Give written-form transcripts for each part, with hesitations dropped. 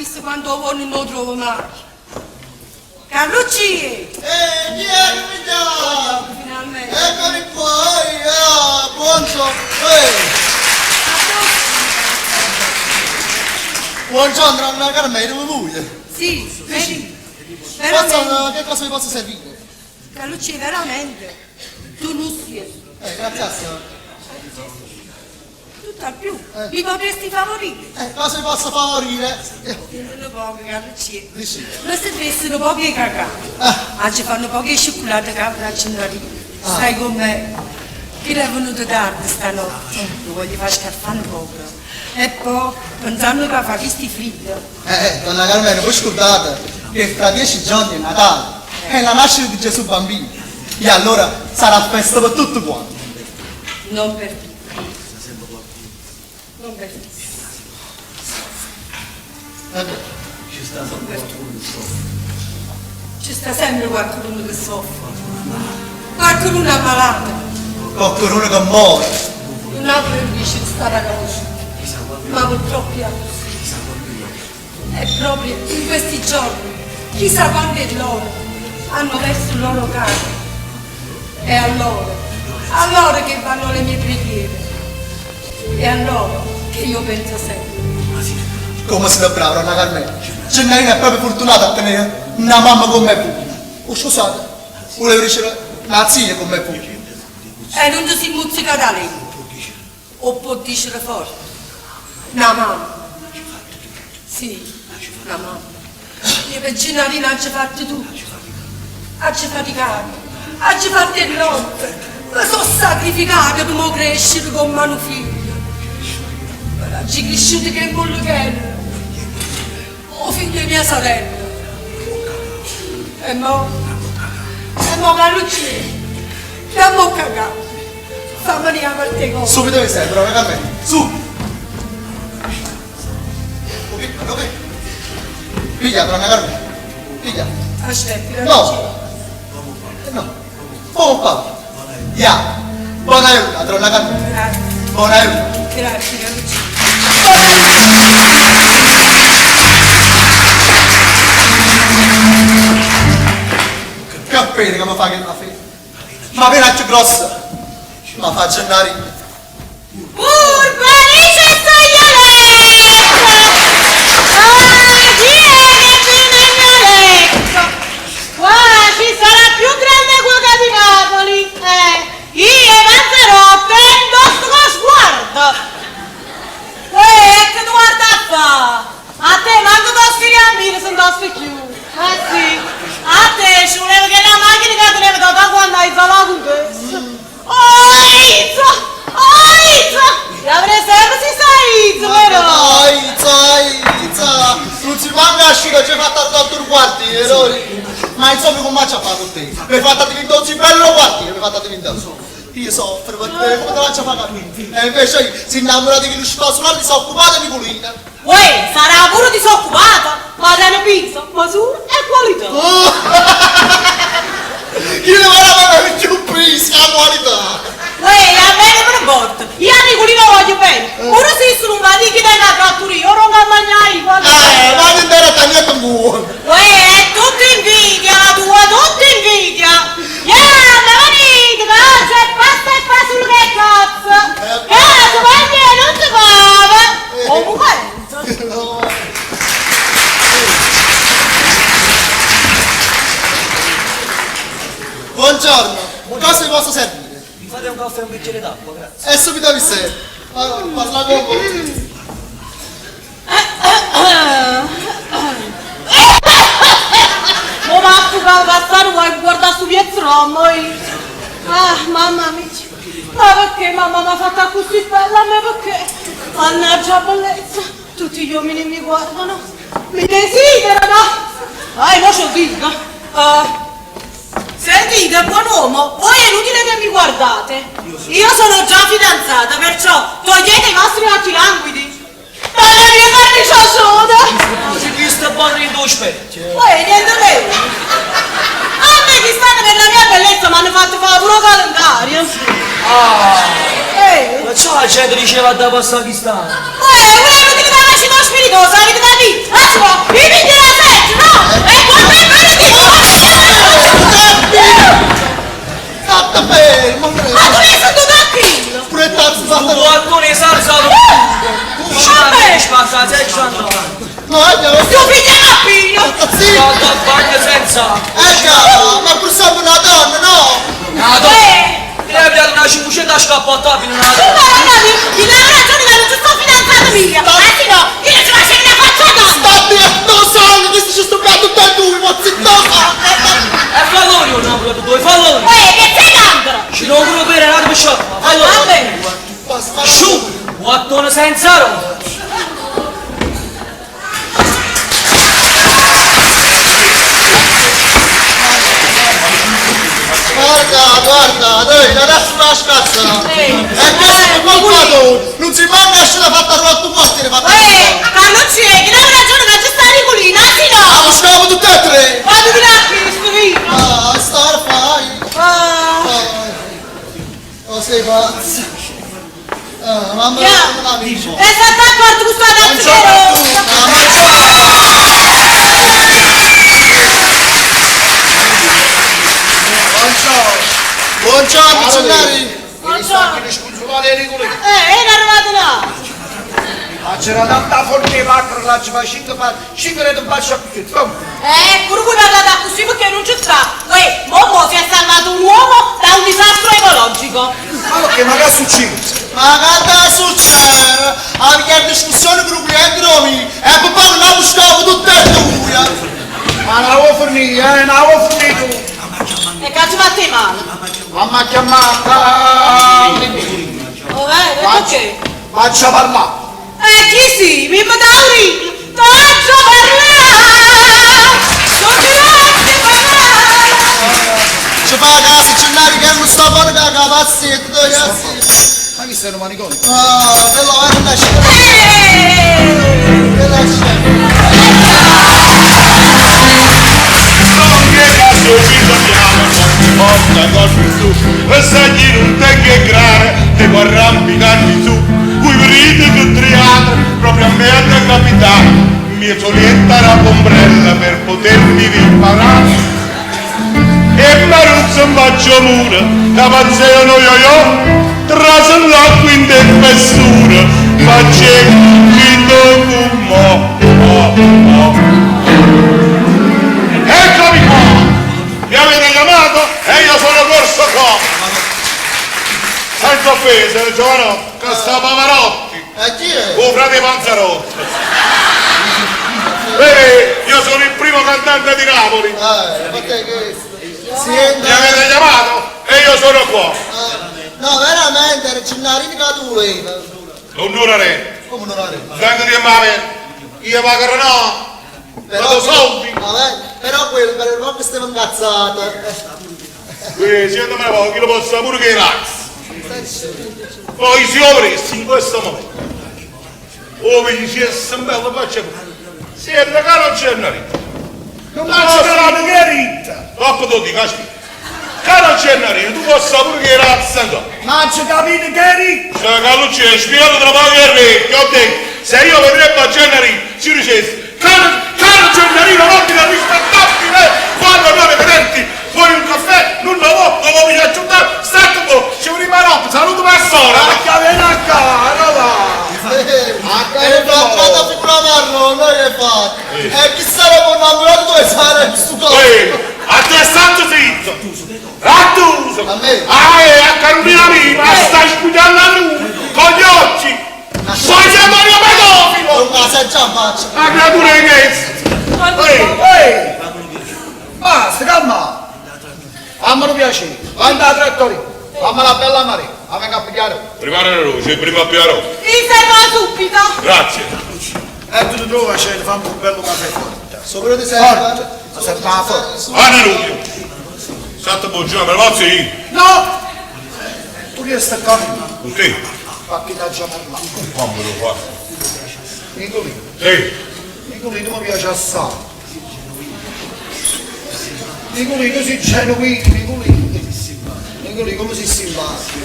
visto quando uomo non lo trovo mai. Carlucci! Vieni, figliolo! Finalmente! Eccoli qua, buongiorno! Buongiorno, Anna Carmela, dove vuoi? Sì, vedi? Forza, che cosa mi posso servire? Carlucci, veramente? Tu non sei. Grazie. Tutt'al più. Mi potresti favorire? Cosa mi posso favorire? Non poco, Carlucci. Dici? Ma se avessero poche cacà. Oggi fanno poche cioccolate che abbracciano Sai com'è? Che è venuto tardi stanotte. Lo voglio far scaffare un po'. E poi, pensando che fa questi fritti. Donna Carmela, voi scordate che fra 10 giorni è Natale. È la nascita di Gesù bambino. E allora sarà festa per tutti quanti. Non per te. Non per te. Non per te. Ci sta sempre qualcuno che soffre. Qualcuno è malato. Qualcuno che muore. Un altro dice sta ragazza. Ma purtroppo è così. E proprio in questi giorni, chissà quante loro hanno perso il loro caro. E a loro che vanno le mie preghiere. E a loro che io penso sempre. Come sei brava, Anna Carmela? Gennarina è proprio fortunata a tenere una mamma come me. O scusate, volevo dire una zia come me. E non ti si muzzica da lei. O può dire forte. Una mamma. Sì, una mamma. Io per Gennarina ci fatto tu. Ci faticato. Ci fatto il notte. Mi sono sacrificato per non crescere con mano figlio. Ci cresciuto che è molto bello. O figlio di mia sorella. E mo Carlucci. Da mo cagato. Fammi venire a parte cose. Subito che sei, brava Carmela. Su! Ok. Piglia, Anna Carmela. Piglia. Aspetti, No. No. Oh, papà. Ya. Buona aiuta, Anna Carmela. Grazie. Buona aiuta. Grazie, Carlucci. Che pena che mi fa che una fede. Ma appena più grossa. Ma fa Gennarina. Felice Staglialetto! Vieni nel mio letto! Qua ci sarà più grande cuoca di Napoli! Io Mazzarotte indosso con sguardo! Che tu guarda a fa? A te manco tu sfiriambire se indossi più! Sì! A te ci voleva che la macchina che te ne vedo da quando hai izolato con questo! Avrei sempre si sa Izzo, vero? Izza! Non si manca asciuga, ci hai fatto al dottor quartiere, ma insomma come ci ha fatto te? Mi hai fatto diventare un bello quartiere, mi hai fatto diventare io soffro per te, come te la faccio fare? E invece si innamora di chi non ci fa suonare disoccupata di pulita. Uè, sarà pure disoccupata, ma te ne penso, misura e qualità. Chi ne va a più presa la qualità? Uè, a me ne importa, io a Nicolino voglio bene, pure se sono un vadichi della trattoria, io non ho mangiare qualità. Ma non era tagliato buono. Uè, è tutta invidia la tua, tutta invidia. Ma venite, c'è pasta e fa sul che cazzo. Cazzo, ma non si fava. Comunque. Buongiorno, cosa vi posso servire? Mi fate un caffè e un bicchiere d'acqua, grazie. E subito vi sei. Parla con voi. Ma va a passare, vuoi guardare su Pietro, moi? Mamma mia. Ma perché mamma mi ha fatta così bella a me? Perché? Mannaggia bellezza. Tutti gli uomini mi guardano. Mi desiderano. Mo c'ho dico. Sentite, buon uomo, voi è inutile che mi guardate. Io sono già fidanzata, perciò togliete i vostri occhi languidi. Dalla mia carniccia soda. Si vista buono di due specchi. Niente lei. A me che stanno per la mia bellezza mi hanno fatto fare pure calendario. Perciò la gente diceva da passare chi stanno. Voi è inutile che faccio spiritosa, avete capito? a casa e Gianno. No, andiamo. Tuo figlio è figlio! Sì. Vado a bagno senza. Già, ma pur sempre una donna, no? Mi hai dato una 500 scappottabile, una Tu guarda, di lavorazione da non ci sto fidanzato mia! Anzi no, io non ci faccio che la faccia donna! Stabbi, non sanno che si stupiato tutti e due, ma zittosa! E falloni non ho tu, i falloni. Che sei l'andro? Ci devo pure bere, non mi sciocco. Va bene! Sciù, guattone senza roba. Guarda, dai, adesso la scazza! E questo è qualcuno! Non si manca se l'ha fatta roba tu quarti, l'ha fatta Carlocci, che non ragione che ci sta Nicolina, anzi no! ma stiamo tutte e tre! Vado di là, questo vino! Ah, star fai! Oh, sei pazzo! Ah, mamma mia, non la vivo! E salta a quarto questo ragazzo che Buongiorno, Cennari! era arrivato là! Ma c'era tanta forte macro là, ci fa 5 un bacio a più. Pure voi parlate così perché non ci sta! Uè, Momo si è salvato un uomo da un disastro ecologico! Ma perché ma che succede? Ma che succede? Abbiamo discussione con i clienti nomi e papà non ha buscato tutte e due! Ma non avevo fornito, non avevo fornito. E cazzo fate male! Mamma chiamata. Perché? Faccia parlare. Chi sì? Mimmo Tauri! Faccio parlare! Non ti lasci parlare! Ci fa a casa, Cennari, che non sta buono che la capazzetta, ragazzi! Ma chi sei un manicone? Ah, quello è una scena! Quella scena! Porta colpi su, e sagli non te che grare, te può arrampicare su, cui venite che triate, proprio a me è capitato, mi solietta la ombrella per potermi riparare. E Maruzzo in faccio mura, capazzeano io, traso l'acqua in tempestura, facevo finto fumo, Eccomi qua! Mi avete chiamato e io sono corso qua! Senza offesa, giovanotto, che sta Pavarotti, E chi è? o frate Panzarotti. Vedi, io sono il primo cantante di Napoli. Ma te che... Si Mi entra... avete chiamato e io sono qua. No, veramente, era Cennari di Catulina! Non durare, Come non era? vengo di mare, io pagherò no, vado soldi. Vabbè, però quello per il rock stava incazzata. Siete me pochi, lo posso pure che i ragazzi. Poi si opresti in questo momento. Oh, mi dicesse un bello faccia. Siete caro Cennari. Non faccio parlare che è ritta. Troppo tutti, caspi. Caro Cennari, tu possa pure che i ragazzi andò. Ma ci capite che è ritta? Se Carlucci è spiegato tra pochi anni, che ho detto, se io vedrebbe a Cennari, ci dicessi, caro Cennari, non ti rispettabile, quando noi vedenti, fuori un caffè, non lo mi aggiuntare, state un po', ci rimane notte, saluto per sola. Ma che viene a cara là. E fatto figura marrone, noi è fatto. E chi sarebbe un ambulanto dove sarebbe sto coso? A te santo zitto! Rattuso! A me? A Carolina mia, stai spugliando a lui, con gli occhi! Poi siamo io pedofilo! Non la sai già faccia. La creatura di questo! Ehi! Basta, calma! Fammelo piacere, vai da trattoria, fammi la bella mare, la venga a pigliare. Prima la luce, prima a piano. Mi ferma subito! Grazie. E tu trova c'è, fammi un bello caffè forte. Sopra di Forte, ma se fa forte. Anna Luglio. Santo buongiorno, me lo posso io? No! Tu che stai qua? Con te? Fatti da giamella. Come lo fa? Nicolino, Sì. Nicolino mi piace assai. Nicolino si genuino, Nicolino. Nicolino come si simpatico.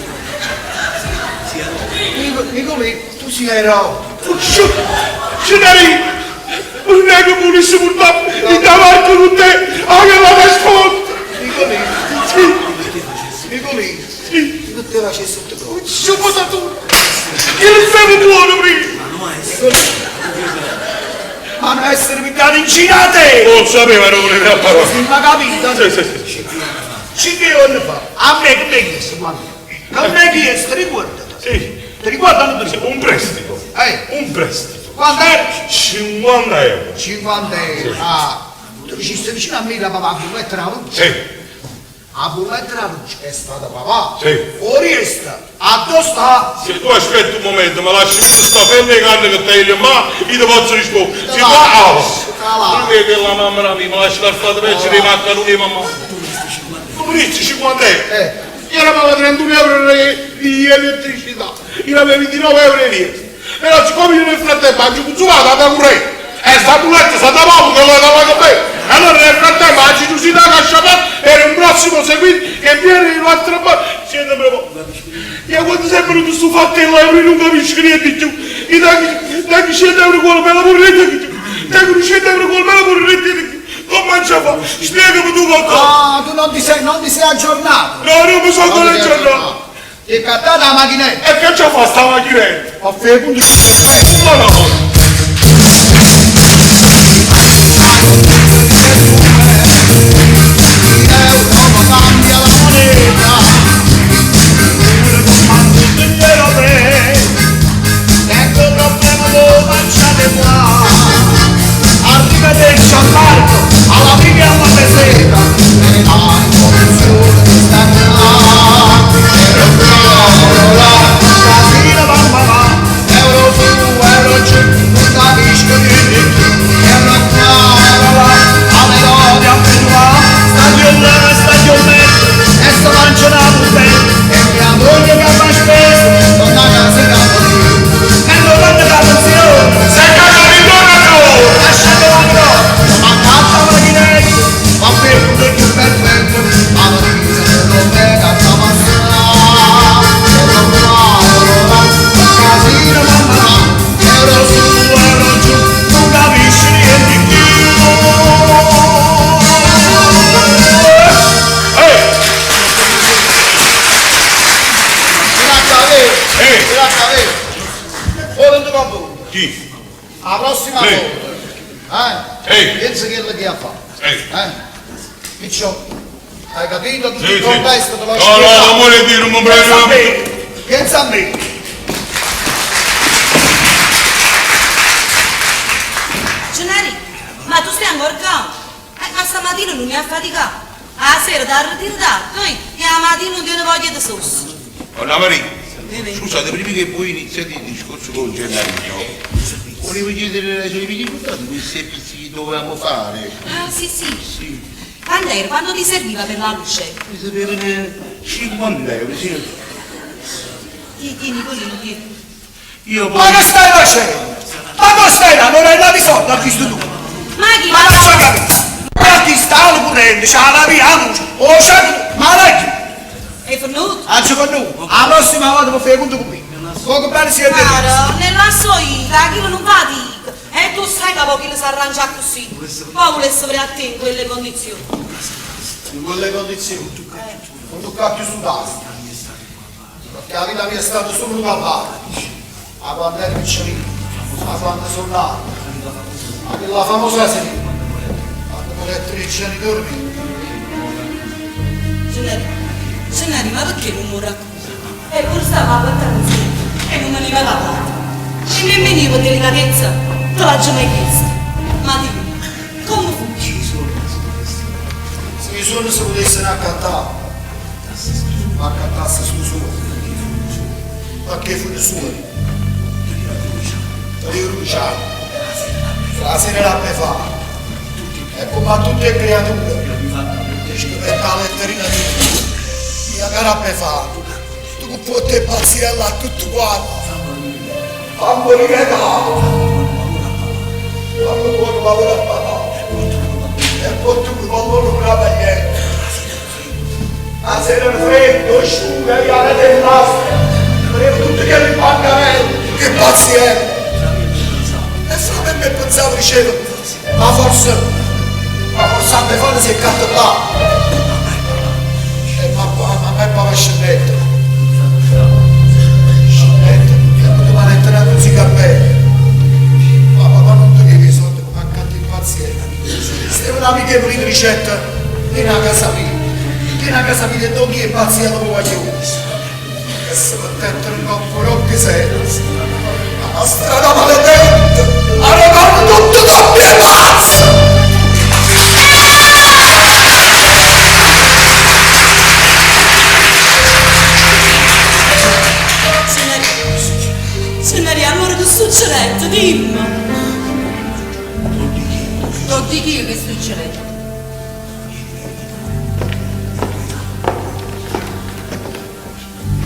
Nicolino, tu sei eroe. Cennari! Non è che volessi portare in davanti con te, anche la risposta! Nicolino, Nicolino, non te facessi tutto. Ci ho posato! Il femo buono prima! Vanno a essere pigliati incinate! Non sapeva, non voleva a parola. Ma capito? Sì. 5 giorni fa, a me che mi hai chiesto, guarda. Che mi hai chiesto, riguardati. Sì. Ti riguardano tutti? Un prestito. Un prestito. Quanto era? 50 euro. 50 euro. Sì. Ah, tu ci stai vicino a me da papà, a bulletta la luce. Sì. A bulletta la luce è stata papà. Sì. Fuori sta. A dove sta? Se tu aspetti un momento, ma lasci sta penna e canne che te io, ma io ti posso rispondere. Si fa non è che la mamma la mia, ma lasci la strada per ci rimane lui e mamma. Tu mi dici 50 euro. Io avevo 31 euro di elettricità, io avevo 29 euro di via. Però siccome io nel frattempo ho consumato da corrente, e sta bulletta sta da poco che lo pago bene. Allora nel frattempo la curiosità che ha sciapato era un prossimo seguito che viene in un'altra parte. Siete preparati? Io quando sei venuto sto fattello euro non capisco niente più. Io dai 100 euro con me la corrente che tu. Dai 100 euro con me la corrente che tu. Come mangia fa? Spiegami tu qualcosa. Ah, tu non ti sei aggiornato. No, non mi sono ancora aggiornato. E cattata la macchinetta. E che ci fa sta macchinetta? A fare punti. Ma no. Cambia la moneta. Ecco il problema lo mangiate qua. Arrivederci al parco, alla figlia alla peseta. E la involuzione di sta casino mamma va. Euro su, euro giù, non capisco niente più. Euro qua, euro là, a melodia a menua. Stagionetto, e sto mangiando una buffetta. E mia moglie che fa spesso, torna a casa e capolino. E non tante la pensione, Sei casa di donato! lasciate la grotta, ma caccia la macchinetta. Ma per tutto più perfetto, ma non dice che non venga a tabassare. Euro qua, euro là, casino mamma là. Euro su, euro giù, non capisci niente più. Ora tu va bene. Chi? La prossima Lei. volta, pensa che è che ha fatto. Piccio, hai capito? Tutto il contesto te lo No, non vuole dire, non mi prendo. Pensa a me. Gennari, ma tu stai ancora calmo? Ma stamattina non mi ha faticato. A sera da ritirato, e la mattina non tiene voglia di sauce. Anna Maria, scusate, prima che voi iniziate il discorso con Gennaro, volevo chiedere ai suoi difficoltà di questi servizi che dovevamo fare. Ah, sì. Quando era? Quando ti serviva per la luce? Mi sapere 50 euro, sì. Tieni, Nicolino, tieni. Io Ma che stai facendo? Ma cosa stai dando? Non hai dato i soldi a questo tu. Ma chi? Ma non so capire. Ma ti sta al corrente, c'ha la via, la luce. O c'è, ma non è chi? È venuto? Anzi con noi, la prossima volta mi fai conto con me. Poco bene si è detto. Caro, nella sua vita, chi non fatica. E tu sai che poi chi si arrangia così. Poi volesse vedere a te in quelle condizioni. In quelle condizioni, non tocca più su tasti. Perché la vita mia è stata solo una parte. Ma quando ero piccolino, ma quando sono nato, ma quella famosa sera, quando mi ho 13 anni dormire. Gennari, ma perché non mi racconti? E pur stava a battaglia e non me ne va parlato. E nemmeno io con delicatezza te l'ho già mai chiesto. Ma dimmi, come fu? Se i suoni si potessero accattare, ma accattasse su suoni. Perché fu il suoni? Te li bruciavi. La sera la me fa. E come a tutte le creature, scrivete la letterina di Dio. Mia cara me fa. Tu non puoi te pazzire là tutto quanto. Fa morire capo. Quando tu non lavori a papà. E poi tu mi voglio una baglietta. La sera il freddo, asciuga, e la terrazza. Volevo tutto che mi mancarello. Che pazienza. E fra me pensavo, dicevo, ma forse a me fanno si è canto là. E ma me poi scendetto. Scendetto, che domani entrare così capelli. Ma papà non ti devi soldi come a ricetta, vieni a casa mia. Vieni a casa mia e do chi è pazzia dopo guaglione. Che se contento il corpo non ti senti. La strada maledetta, hanno tutto doppio e pazzo! Signori, allora che succede? Dimmi! Non di chi che succede?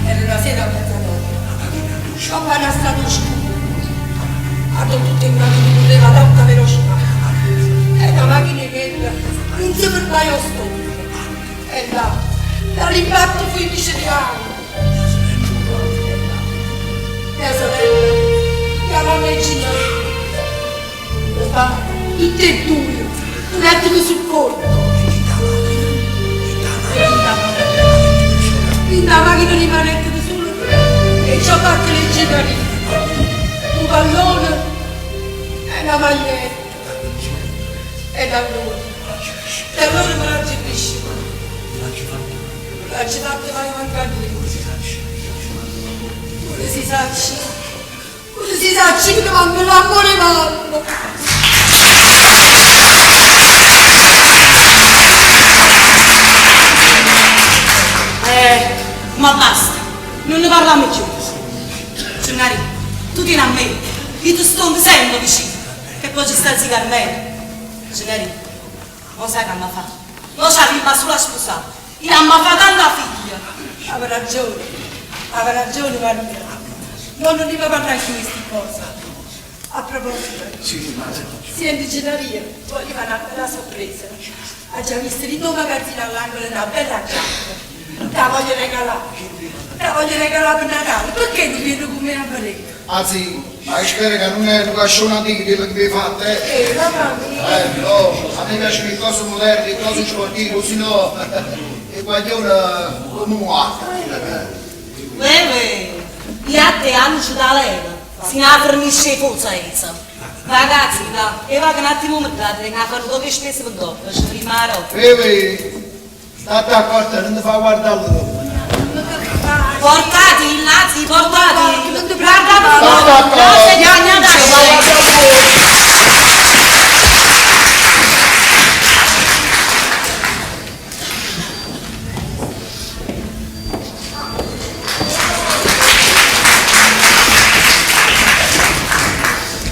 Era una sera a mezzanotte. Sciopana stato scuro. Hanno tutti in grado di correre ad alta velocità. E la macchina che non si fermava a stop. E là, dall'impatto fu il micidiale. Mia sorella, mia mamma e Ginevra. Papà, tutti e due, un attimo sul colpo. In la macchina rimanente da solo e ci ho fatto le generaline. Un pallone e una maglietta. E da allora me la capisci. La ci fatte mai mancare di Ora si sa che vanno l'amore vanno. Ma basta, non ne parliamo più. Gennari, tu tieni a me, io ti sto sempre vicino, che poi ci sta zicare me. Gennari, non sai che mi fa? Non c'è arriva sulla sposata, io mi fa tanta figlia. Aveva ragione Maria. Non ne va parlare più di queste cose. A proposito, senti Gennaria, voglio fare una bella sorpresa. Ha già visto il tuo magazzino all'angolo una bella giacca. Te la voglio regalare per Natale, perché non vieni con me a vedere? Anzi, ma spero che non è un cascione antico quello che mi hai fatto, eh? Mamma mia. No, a me piacciono le cose moderne, le cose sportive, così no. E guaglione come muoio. Gli altri hanno ci da leva, si ne fornisce forza. Ragazzi, e va che un attimo mi date, che fanno dove spese per dopo, ci rimaro. State accorta, non ti fa guardare dopo. Portati il nazi, portati!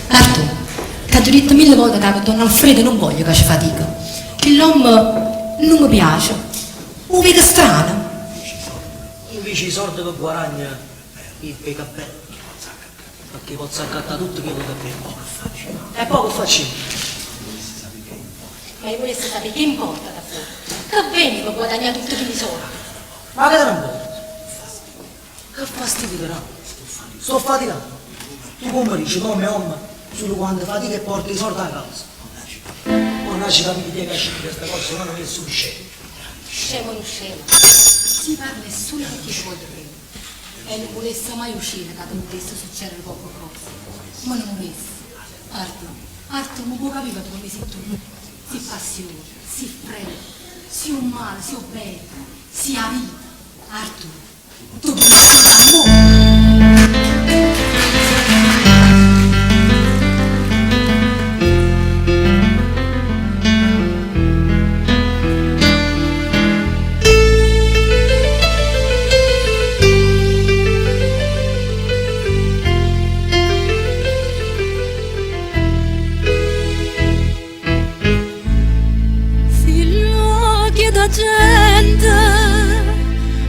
Artù, ti ho detto 1000 volte che Don Alfredo non voglio che ci fatica. Che l'uomo non mi piace. Un vedo strano. Invece i soldi che guadagna il capello, perché posso accattare tutto quello che prendo. E poi che faccio? Ma io volessi sapere che importa da fuori. Che bene per guadagnare tutti i soldi. Ma che non vuoi? Che fastidio però? Sto faticando. Tu come dici, no mia mamma, solo quando fatica e porti i soldi a casa. Ma non ci capisci che esci di queste cose, non è sufficiente. Scemo non scemo. Si parla solo che ti può dire. E non volesse mai uscire da potesse succedere poco cosa. Ma non volesse. Artù, non può capire come sei tu. Si passione, si freddo, si un male, si un bene, si a vita. Artù, tu puoi essere amore.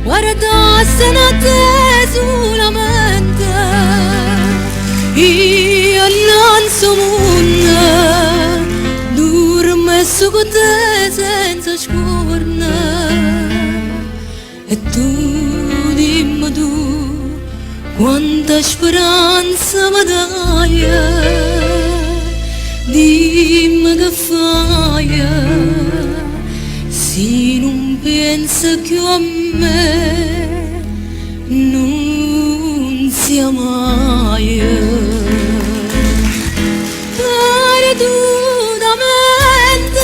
Guardassero a te solamente, io non so mondo, dormesso con te senza scorna. E tu, dimmi tu, quanta speranza mi dai, dimmi che fai, se non pensi più a me, non sia mai. Perdutamente,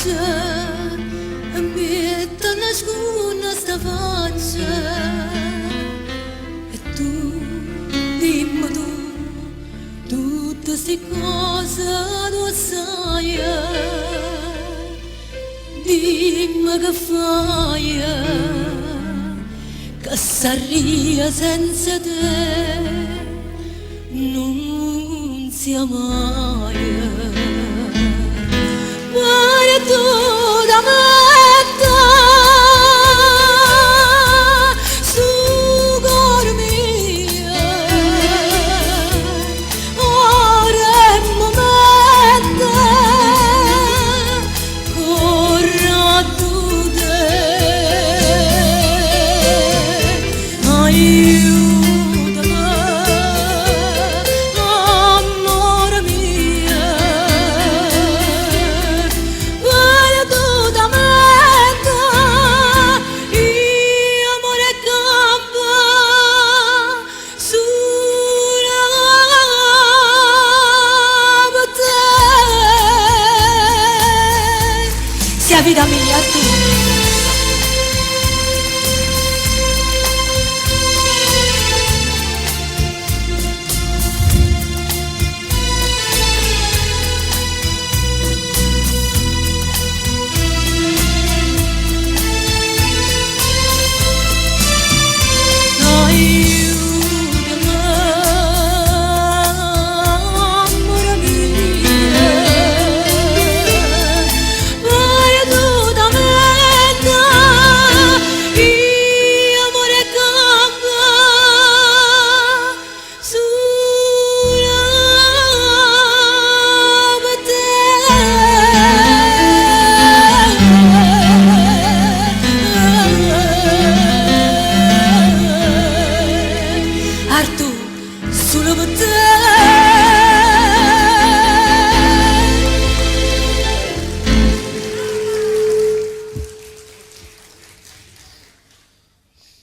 faccia, mi nasconde sta faccia. E tu, dimmi tu, tutte ste cose tu sai, dimmi che fai, che s'arria senza te non sia mai. Guarda tu da metta su cor mia, ora è il momento, corra tu te, aiutami, amore mio. Vita mia tu.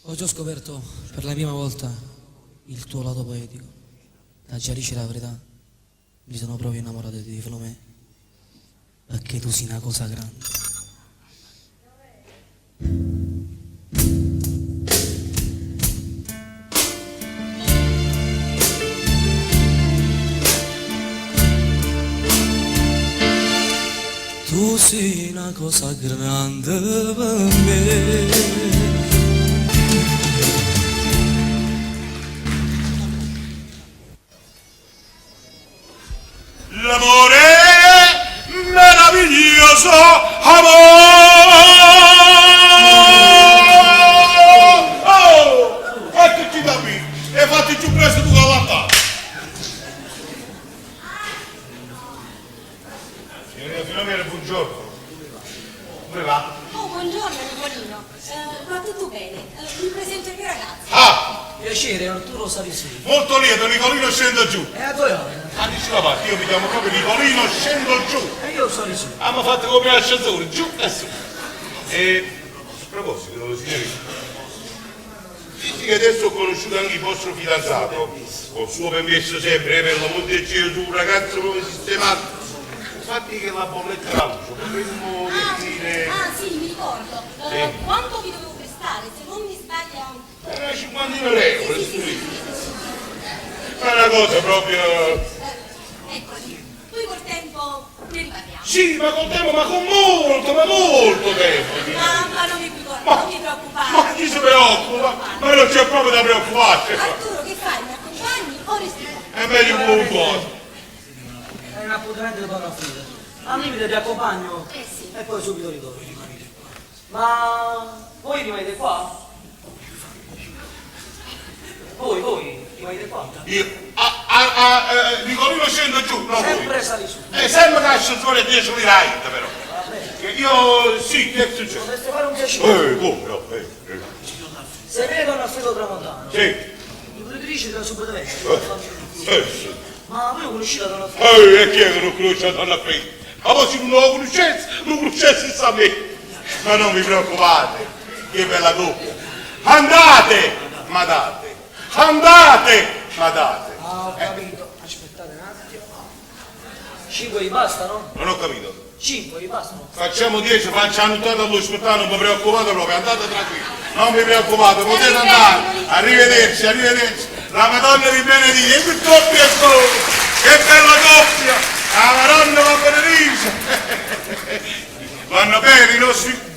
Oggi ho scoperto per la prima volta il tuo lato poetico. Da chiarisci la verità, mi sono proprio innamorato di Filomè, perché tu sei una cosa grande. Tu sei una cosa grande per me. L'amore meraviglioso, amore! Oh! Eccoci da qui e fatti più presto tu con la tavola. Signorina Filomena, buongiorno. Come va? Oh, buongiorno Nicolino. Va tutto bene. Vi presento il mio ragazzo. Ah! Piacere, Arturo Salissini. Molto lieto, Nicolino scendo giù. E a Toyota? Dici la parte, io mi chiamo proprio Nicolino, scendo giù. E io sono su. Abbiamo fatto come l'ascensore, giù e su. E a proposito, signorina, visto che adesso ho conosciuto anche il vostro fidanzato, col suo permesso sempre, per l'amor di Gesù, un ragazzo proprio sistemato, infatti che la bolletta la luce, potremmo definire... Ah, sì, mi ricordo. Sì. Quanto vi dovevo prestare? Se non mi sbaglio... 50.000 euro, Sì, signorina. È una cosa proprio... Eccoli. Poi col tempo ne riparliamo. Sì, ma col tempo, ma con molto tempo. Ma non mi ricordo, Ma- non mi preoccupare. Ma chi si preoccupa? Ma non c'è proprio da preoccuparsi. Arturo, che fai? Mi accompagni o resti qua? È meglio un buon po'. È un appuntamento di buona fine. Al limite ti accompagno Sì. e poi subito ritorno. Ma voi rimanete qua? Voi rimanete qua? Io, Nicolino scendo giù, no Sempre voi. sali su. Sempre che l'ascensore 10 lira però. Che io, sì, che succede? Potreste fare un piacere. Come no? Se vedono a Filo Tramontano, Sì. l'imprenditrice della subito Sì. Ma voi lo conoscete da una E chi è che non conosce la donna qui? Ma voi se non lo conoscesse sa me. Ma non vi preoccupate, che bella coppia. Andate, ma date. Andate, ma date. Ah, ho capito. Aspettate un attimo. 5 vi bastano? Non ho capito. 5, vi bastano. Facciamo 10, facciamo tutto all'ospedale, non vi preoccupate proprio, andate tranquilli. Non vi preoccupate, potete andare. Arrivederci, arrivederci. La Madonna vi benedica, e che coppia è solo. Che bella coppia. La Madonna va benedica. Vanno bene,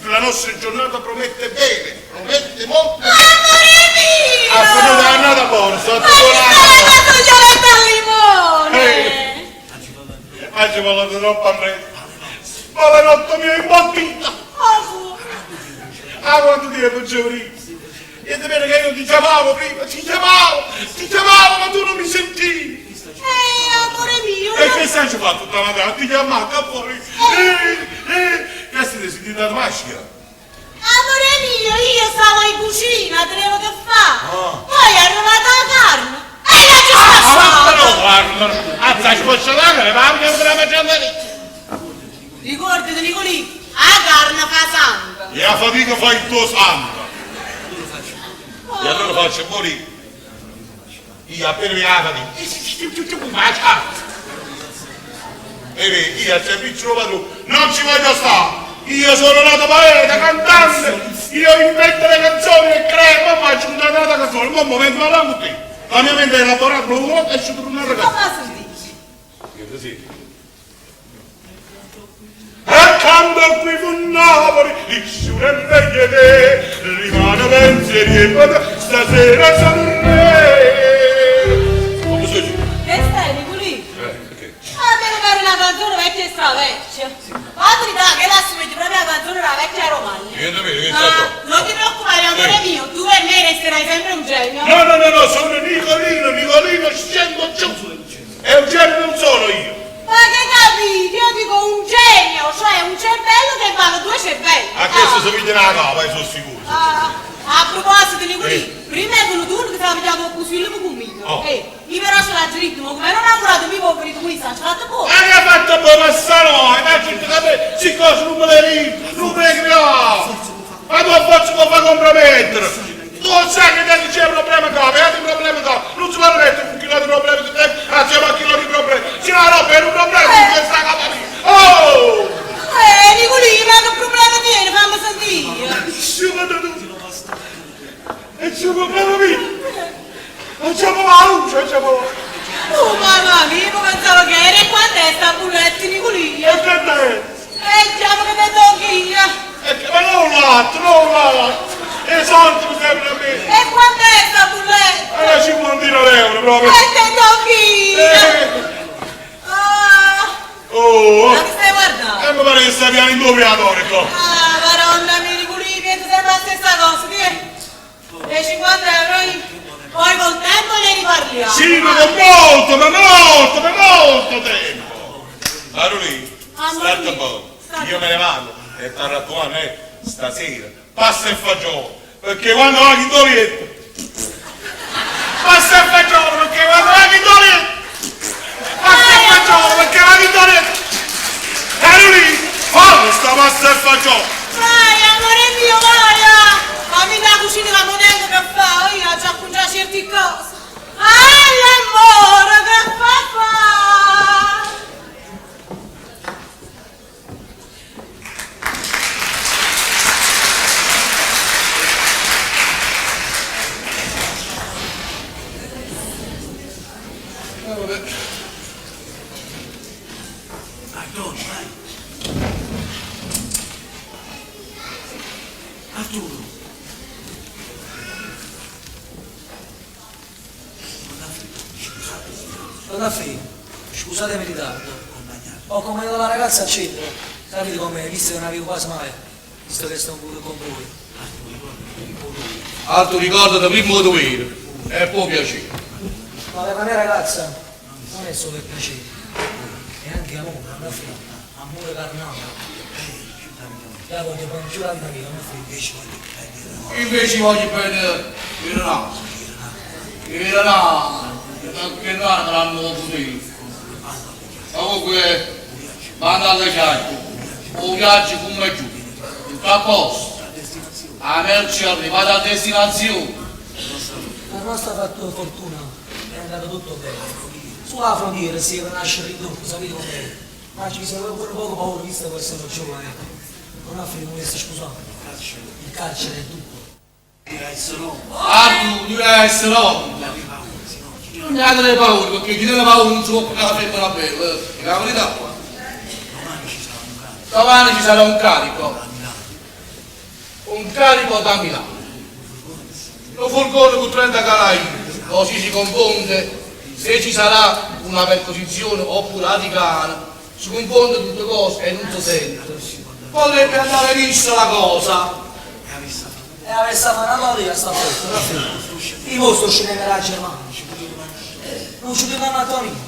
la nostra giornata promette bene, promette molto bene. Amore mio! Ha finito l'annata buona, sto Ma ci volando. la toglioletta al limone! Oggi volete troppo a me. Poveretto mio imbottito. Ah, quanto tempo c'è prima? E te vero che io ti chiamavo prima, ti chiamavo, ma tu non mi sentivi. Amore mio! E che stai facendo tutta la mattina? Ti chiamavo fuori. Che siete sentite la maschera? Amore mio, io stavo in cucina, tenevo che fare. Poi è arrivata la carne. E la ci Guarda, scocciata, le mamma che la facciamo lì. Ricordati, Nicolì, la carne fa sangue. E la fatica fa il tuo sangue. E allora faccio morire. Io appena mi la fatica. E vedi, io al servizio padrone non ci voglio stare. Io sono nato poeta, cantante. Io invento le canzoni e creo, ma faccio una nata canzone. Ma mi vengo là con te. La mia mente è elaborata una volta e ci torno a ragazzo. Come sentite? Che così? Accanto qui con Napoli, il sole meglio te, rimane pensieri e stasera sono re. Come sei giù? Che stai, Nicolì? Perché? Devo fare una canzone vecchia e stravecchia. La verità che là si vede proprio la canzone della vecchia romagna. Io te vedo che sta qua. Non ti preoccupare, amore mio, tu per me resterai sempre un genio. No, sono Nicolino, scendo giù. E un genio non sono io. Ma che capite? Io dico un genio, cioè un cervello che vale due cervelli. A questo si vede una capa, sono sicuro. A proposito, Nicolì, prima è venuto uno che stava pigliando un fusillo con me. Io però ce l'ha ritmo, come ero innamorato mi poveri tu, ci ha fatto poco. E mi ha fatto un po' passare noi, ma ci sapete, si cosa non me le ridi, non me le creavo. Ma tu a forza mi fa compromettere. Tu sai che te c'è un problema qua, avete un problema qua, non si può mettere un chilo di problemi di te, assieme a un chilo di problemi. Se la roba è un problema, in questa capa lì. Oh! Nicolì, ma che problema tieni? Fammi sentire. E c'è un problema mio. Facciamo la luce, facciamo la luce. Oh mamma mia, io pensavo che eri qua a testa, bulletti, Nicolì. E che te? Diciamo che te tocchi io. Ma non l'altro. E soldi mi sembra a me. E quanto è sta bulletta? Era 50 euro proprio. E te tocchi io. Oh! Ma che stai guardando? E mi pare che stai piano in due piatori qua. Madonna mia, Nicolì, penso sempre la stessa cosa, che? E 50 euro io. Poi col tempo ne riparliamo. Sì, ma per molto tempo. Arulì, state buono. Io me ne vado e ti raccomando, stasera pasta e fagiolo, perché quando va in dolietto. Pasta e fagiolo, perché quando va in dolietto. Pasta e fagiolo, perché va in dolietto. Arulì, fallo sta pasta e fagiolo. Vai, amore mio, vai! Fammi la cucina la moneta che fa, io ho già già certe cose. L'amore che fa! Arturo. Vado a finire. Scusatemi il ritardo. Ho accompagnato la ragazza al centro. Sapete come, visto che non avevo quasi mai, visto che sto pure con voi. Altro ricordati prima di dovere e poi piacere. Ma per la mia ragazza non è solo il piacere, è anche amore, alla fine, amore carnale. La voglio bene, giù la vita mia, non fai Invece voglio bene il Renà. Il Renà, che non l'hanno potuto. Comunque, manda alle ciacche, o viaggio come giù, tutto a posto. La merce è arrivata a destinazione. La nostra fortuna è andato tutto bene. Sulla frontiera si deve nascere in doppio, sapete com'è? Ma ci sono pure poco paura, visto che essere giovane. Non ha finito di essere sposato. Il carcere è tutto. Ah, tu devi essere uomo. Non ne ha delle paure, perché chi delle paure non si può pagare la femmina bella. È la verità qua. Domani ci sarà un carico. Un carico da Milano. Lo furgone con 30 caraini. Così si confonde se ci sarà una perquisizione oppure radicale. Si confonde tutte cose e non si sente. Potrebbe andare vista la cosa. E avesse fatto una via sta volta, il vostro scenerà a Germania. Non ci devono andare a tua amica.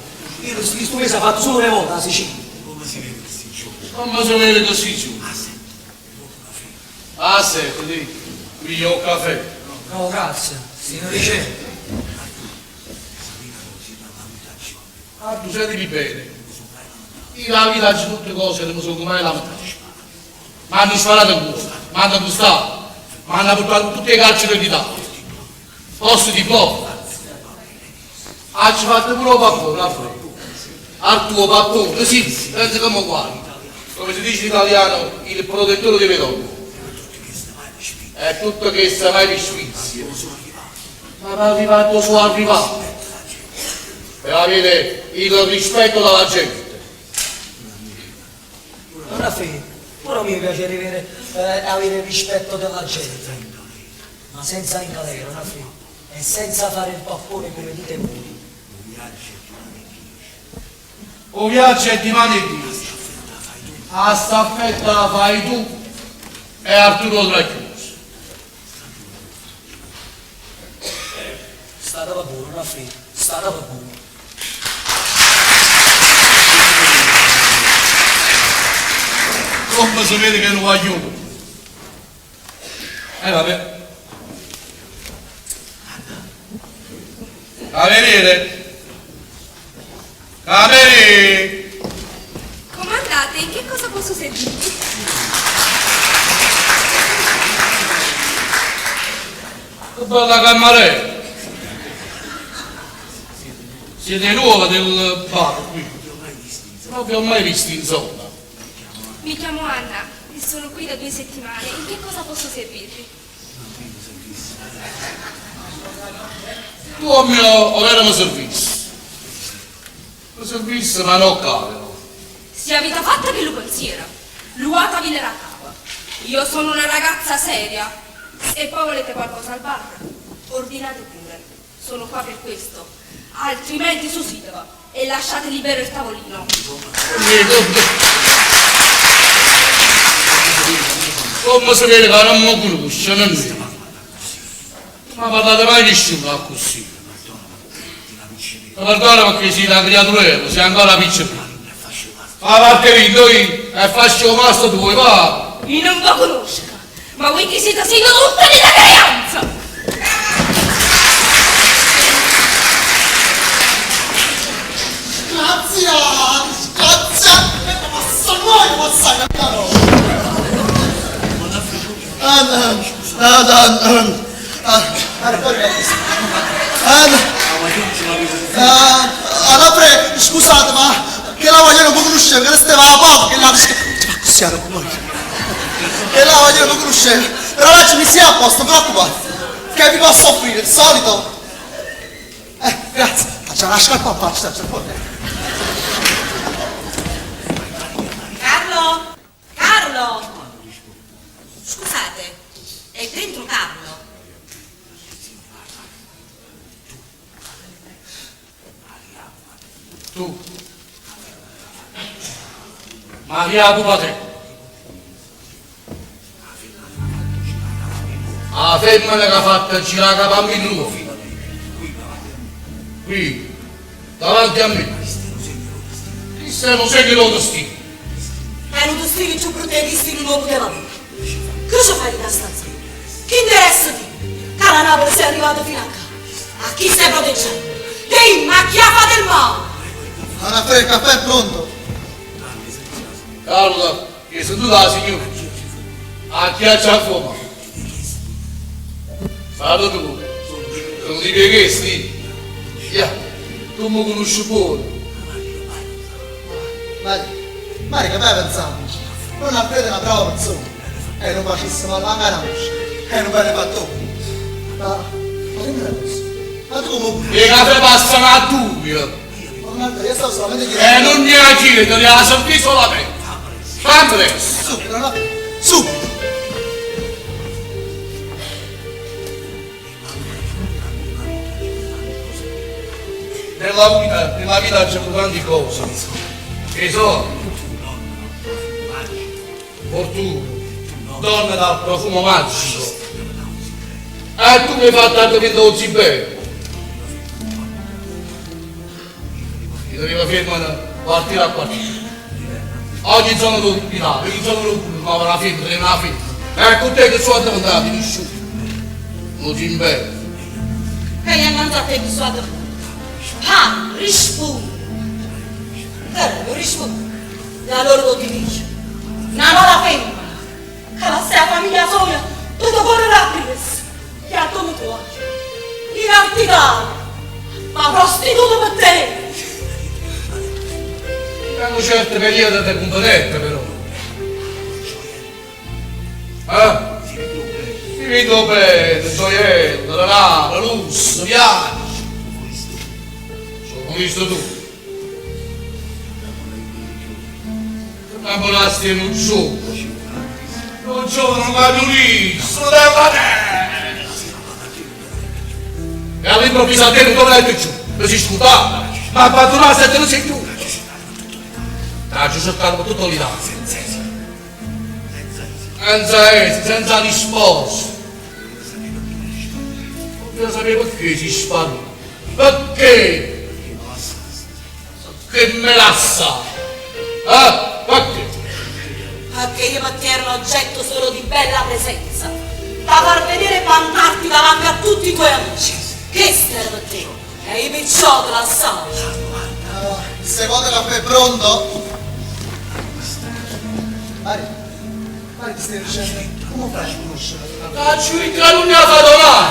Questo mese ha fatto solo una volta a Sicilia. Come si vede così giù? Ah, sette, dico. Qui ho un caffè. No, grazie, signorice. Ah, tu senti bene. Io la vita c'è tutte cose che non sono mai lamentati. Ma hanno sparato in cuore, mi hanno gustato, mi hanno portato tutte le carceri d'Italia. Posto di poco. Ah, ci fate pure un pappone, al tuo pappone, sì, penso come uguali. Come si dice in italiano, il protettore delle donne. È tutto che sta mai di Svizzera. Ma arrivato su arrivato. Per avere il rispetto dalla gente. Non ha finito. Ora mi piace avere il rispetto della gente. Ma senza ingalera, non ha finito. E senza fare il pappone come dite voi. O viaggio è di mani e Dio. A staffetta la fai tu e Arturo tra chiuso. Stata va buono, non ha finito. Stata va buono. Come si vede che non voglio. Vabbè. Cameriere. Cameriere. Comandate, in che cosa posso servirvi? Che bella camarera. Siete nuova del bar qui. Non vi ho mai visto in zona. Mi chiamo Anna e sono qui da 2 settimane. In che cosa posso servirvi? Tu avevamo servizio. Il servizio ma non caro. Sia vita fatta che lo considera. Luata vi la cava. Io sono una ragazza seria. Se poi volete qualcosa al bar, ordinate pure. Sono qua per questo. Altrimenti susiteva e lasciate libero il tavolino. Come si vede che non mi conosce, non è? Ma parlate mai nessuno così. Ma perdona perché sei una creatura, sei ancora piccolino. Ma parte noi e faccio masto tu, va? Io non vi conosco, ma voi che siete segno tutta della creanza! Grazie! Passa noi, passa capitano! Anapre, scusate, ma che la vogliono conoscere, che restava la pausa, che la possiamo con noi. Che la vogliono conoscere, però oggi mi sia a posto, preoccupate. Che vi posso offrire, il solito? Grazie, faccia la scarpa a faccia, Carlo? Carlo? Scusate, è dentro Carlo? Tu. Maria Pupate. La femmina che ha fatto girare la bambina nuova. Qui, davanti a me. Questo è un segno dello destino. È un destino più brutto e destino non poteva avere. Cosa fai in questa stanza? Che interessa ti? Cara Napoli sei arrivato fino a qua. A chi stai proteggendo? Dimmi, a chi ha fatto il male? Anapre, il caffè è pronto. Carlo, che sei tu la signora. A chi ha già fuoco? Salve tu. Sono di piegesti. Tu mi conosci buono. Vai, Mari che mai pensiamo? Non a credere una brava persona. E non facessimo alla canascia. E non ve ne fatto. Ma che me ne posso? Ma tu come... E caffè passano a dubbio. Io stavo solamente E chiedendo... non ne ha chiesto, ne ha sentito solamente. Fammi Subito, no? Subito! Nella vita c'è grandi cose. Che sono fortuna, donne dal profumo magico. E tu mi hai fatto anche che non si bene. Mi doveva fermare partire a partire. Oggi sono tutti là, oggi sono tutti, ma la firma, devi una firma. Ecco te che sono andati, nessuno. Non si bene. Che gli hanno mandato che sono andati? Ah, rispondi. Io rispondo. E allora ti dice, una nuova femmina, che la sua famiglia sola, tutto fuori la presa, che ha come tu hai, in articale, ma prostituto per te. Hanno certe periodi di puntonette però. Si vedo bene, gioiello, denaro, lusso, viaggi. Sono visto tu. Abbonasti in un gioco. Non giocano mai lì, sono della terra. E all'improvviso a te non l'hai giù, non si scutava, ma abbandonava se te non sei più. Ha cercato tutto l'Italia. Senza risposta. Non sapevo perché si sparò. Perché? Che me la sa? Perché? Perché io per ero un oggetto solo di bella presenza, da far vedere e vantarti davanti a tutti i tuoi amici. Che era per te? E i picciotti la sanno. Il secondo caffè è pronto? Mari ti stai dicendo? Come fai a conoscere? La ciuica non ne ha fatto mai!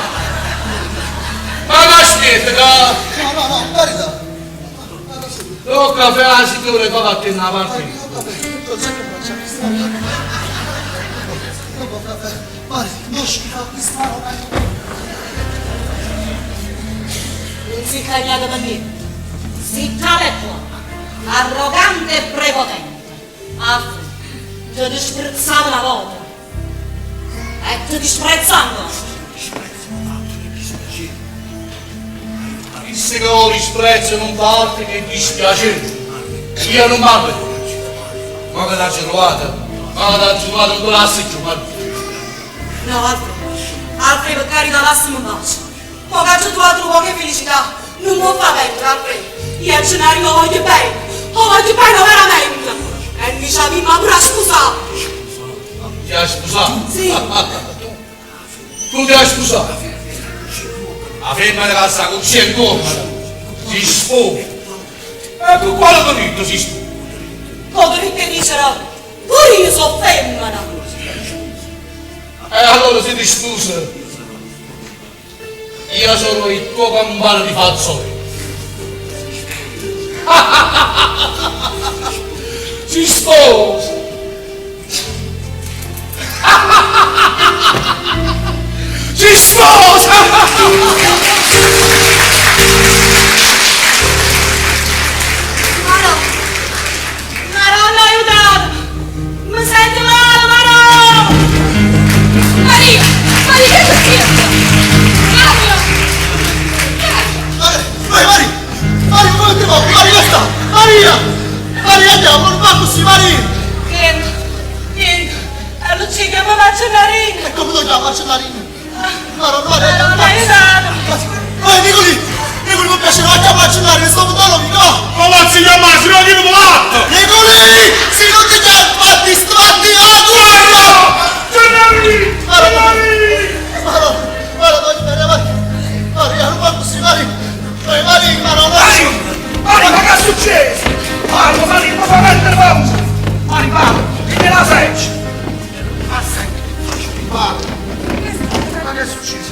Ma che aspetta che... No, guarda! Lo caffè la sicura fa a te una partita. Non so che faccia questa. Dopo caffè. Mari, non schifo a questa roba. Non si cagliate per niente. Si tale qua, arrogante e prepotente. Altri, ti disprezzavo una volta. E ti disprezzando. Disse che lo disprezzo non fa altro che dispiacere. Io non parlo. Ma che l'ha trovata? Ma l'ha trovata un classe giù, ma... No, altri per carità massimo bacio. Poi che tu trovato un po' che felicità, non può fare bene, altri. Io a Gennaro lo voglio bene veramente. E mi ci aveva pure a sposare. Ti hai sposato? Sì. Tu ti hai sposato? La femmina che sta con sé in gomma si sposa. E con quale diritto si sposa? Con diritto dicere, pure io sono femmina. E allora se ti sposa, io sono il tuo compagno di fazzoli. Si sposa! Si sposa! Marò, aiutato! Mi sento male, Marò! Maria, che succede? Mari, come ti muovi? Mari, questa! Maria, andiamo, non va così, Maria! Niente, allora ci chiamano a Gennarino. E come lo chiamo a Gennarino? Non aiutato! Nicoli, mi piace, non chiamo a Gennarino, sto buttando via! Ma non si chiama, si non chiama l'atto! Nicoli, se non ti dai fatti strati, Maria, non va così, Maria, ma che è successo? Mario, ma fa mettere pausa! Mario, che la freccia! Ma che è successo?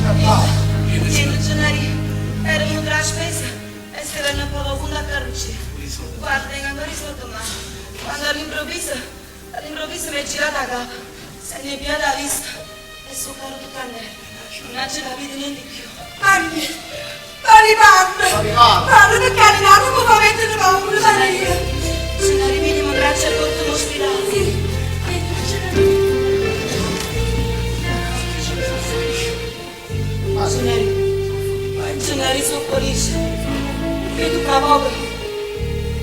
Niente, Gennarino, ero venuto alla spesa e si venne un po' profondo a Carrucci. Guarda, in ancora risolto male. Quando all'improvviso mi è girata a capo, se ne è piata la vista e sto caro tutto a nero. Non c'è capito niente più. Anni, parli, non camminare, non mi fa mettere paura, sarà io. Se non rivediamo braccia al porto all'ospedale. Sì. Generi soccorrisce, che tu cavoca,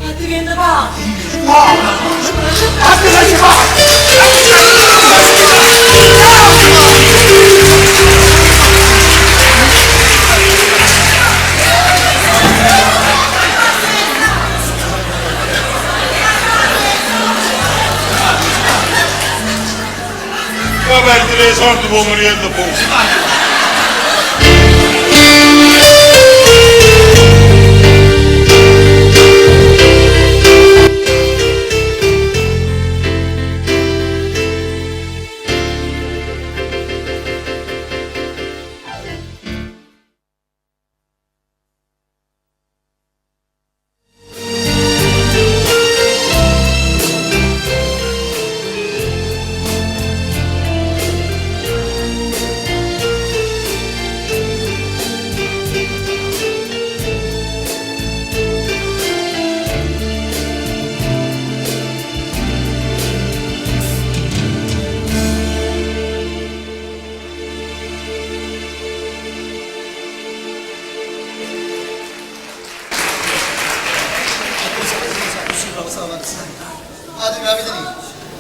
ma ti viene va. Va perdere i soldi può morire dopo.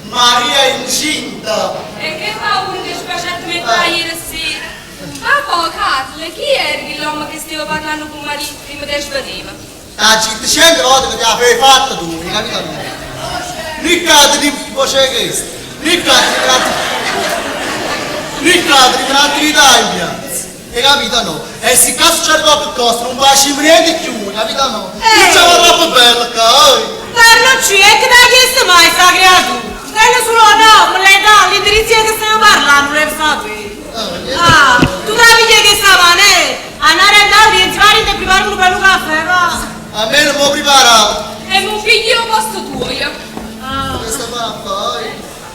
Maria è incinta! E che paura che ci facete mettere ieri sera? Papà, Carle, chi era l'uomo che stava parlando con Maria prima di svedeva? La città 100 volte che ti avevi fatto tu, hai capito? Riccardo di voce questo, Riccardo di un'attività in piazza, hai capito no? E se caso c'è il costo, non faccio niente più, hai capito no? Non c'è una roba bella, cavolo! Carlo C, e che ti ha chiesto mai sta creatura? Quello solo no, me le dà l'indirizzo che stiamo parlando, non le sapere. Ah, tu capisci che stava, né? Andare a Davide e ti pare di preparare un bello caffè, va? A me non mi preparato. E un figlio posto tuo, io. Questa papà,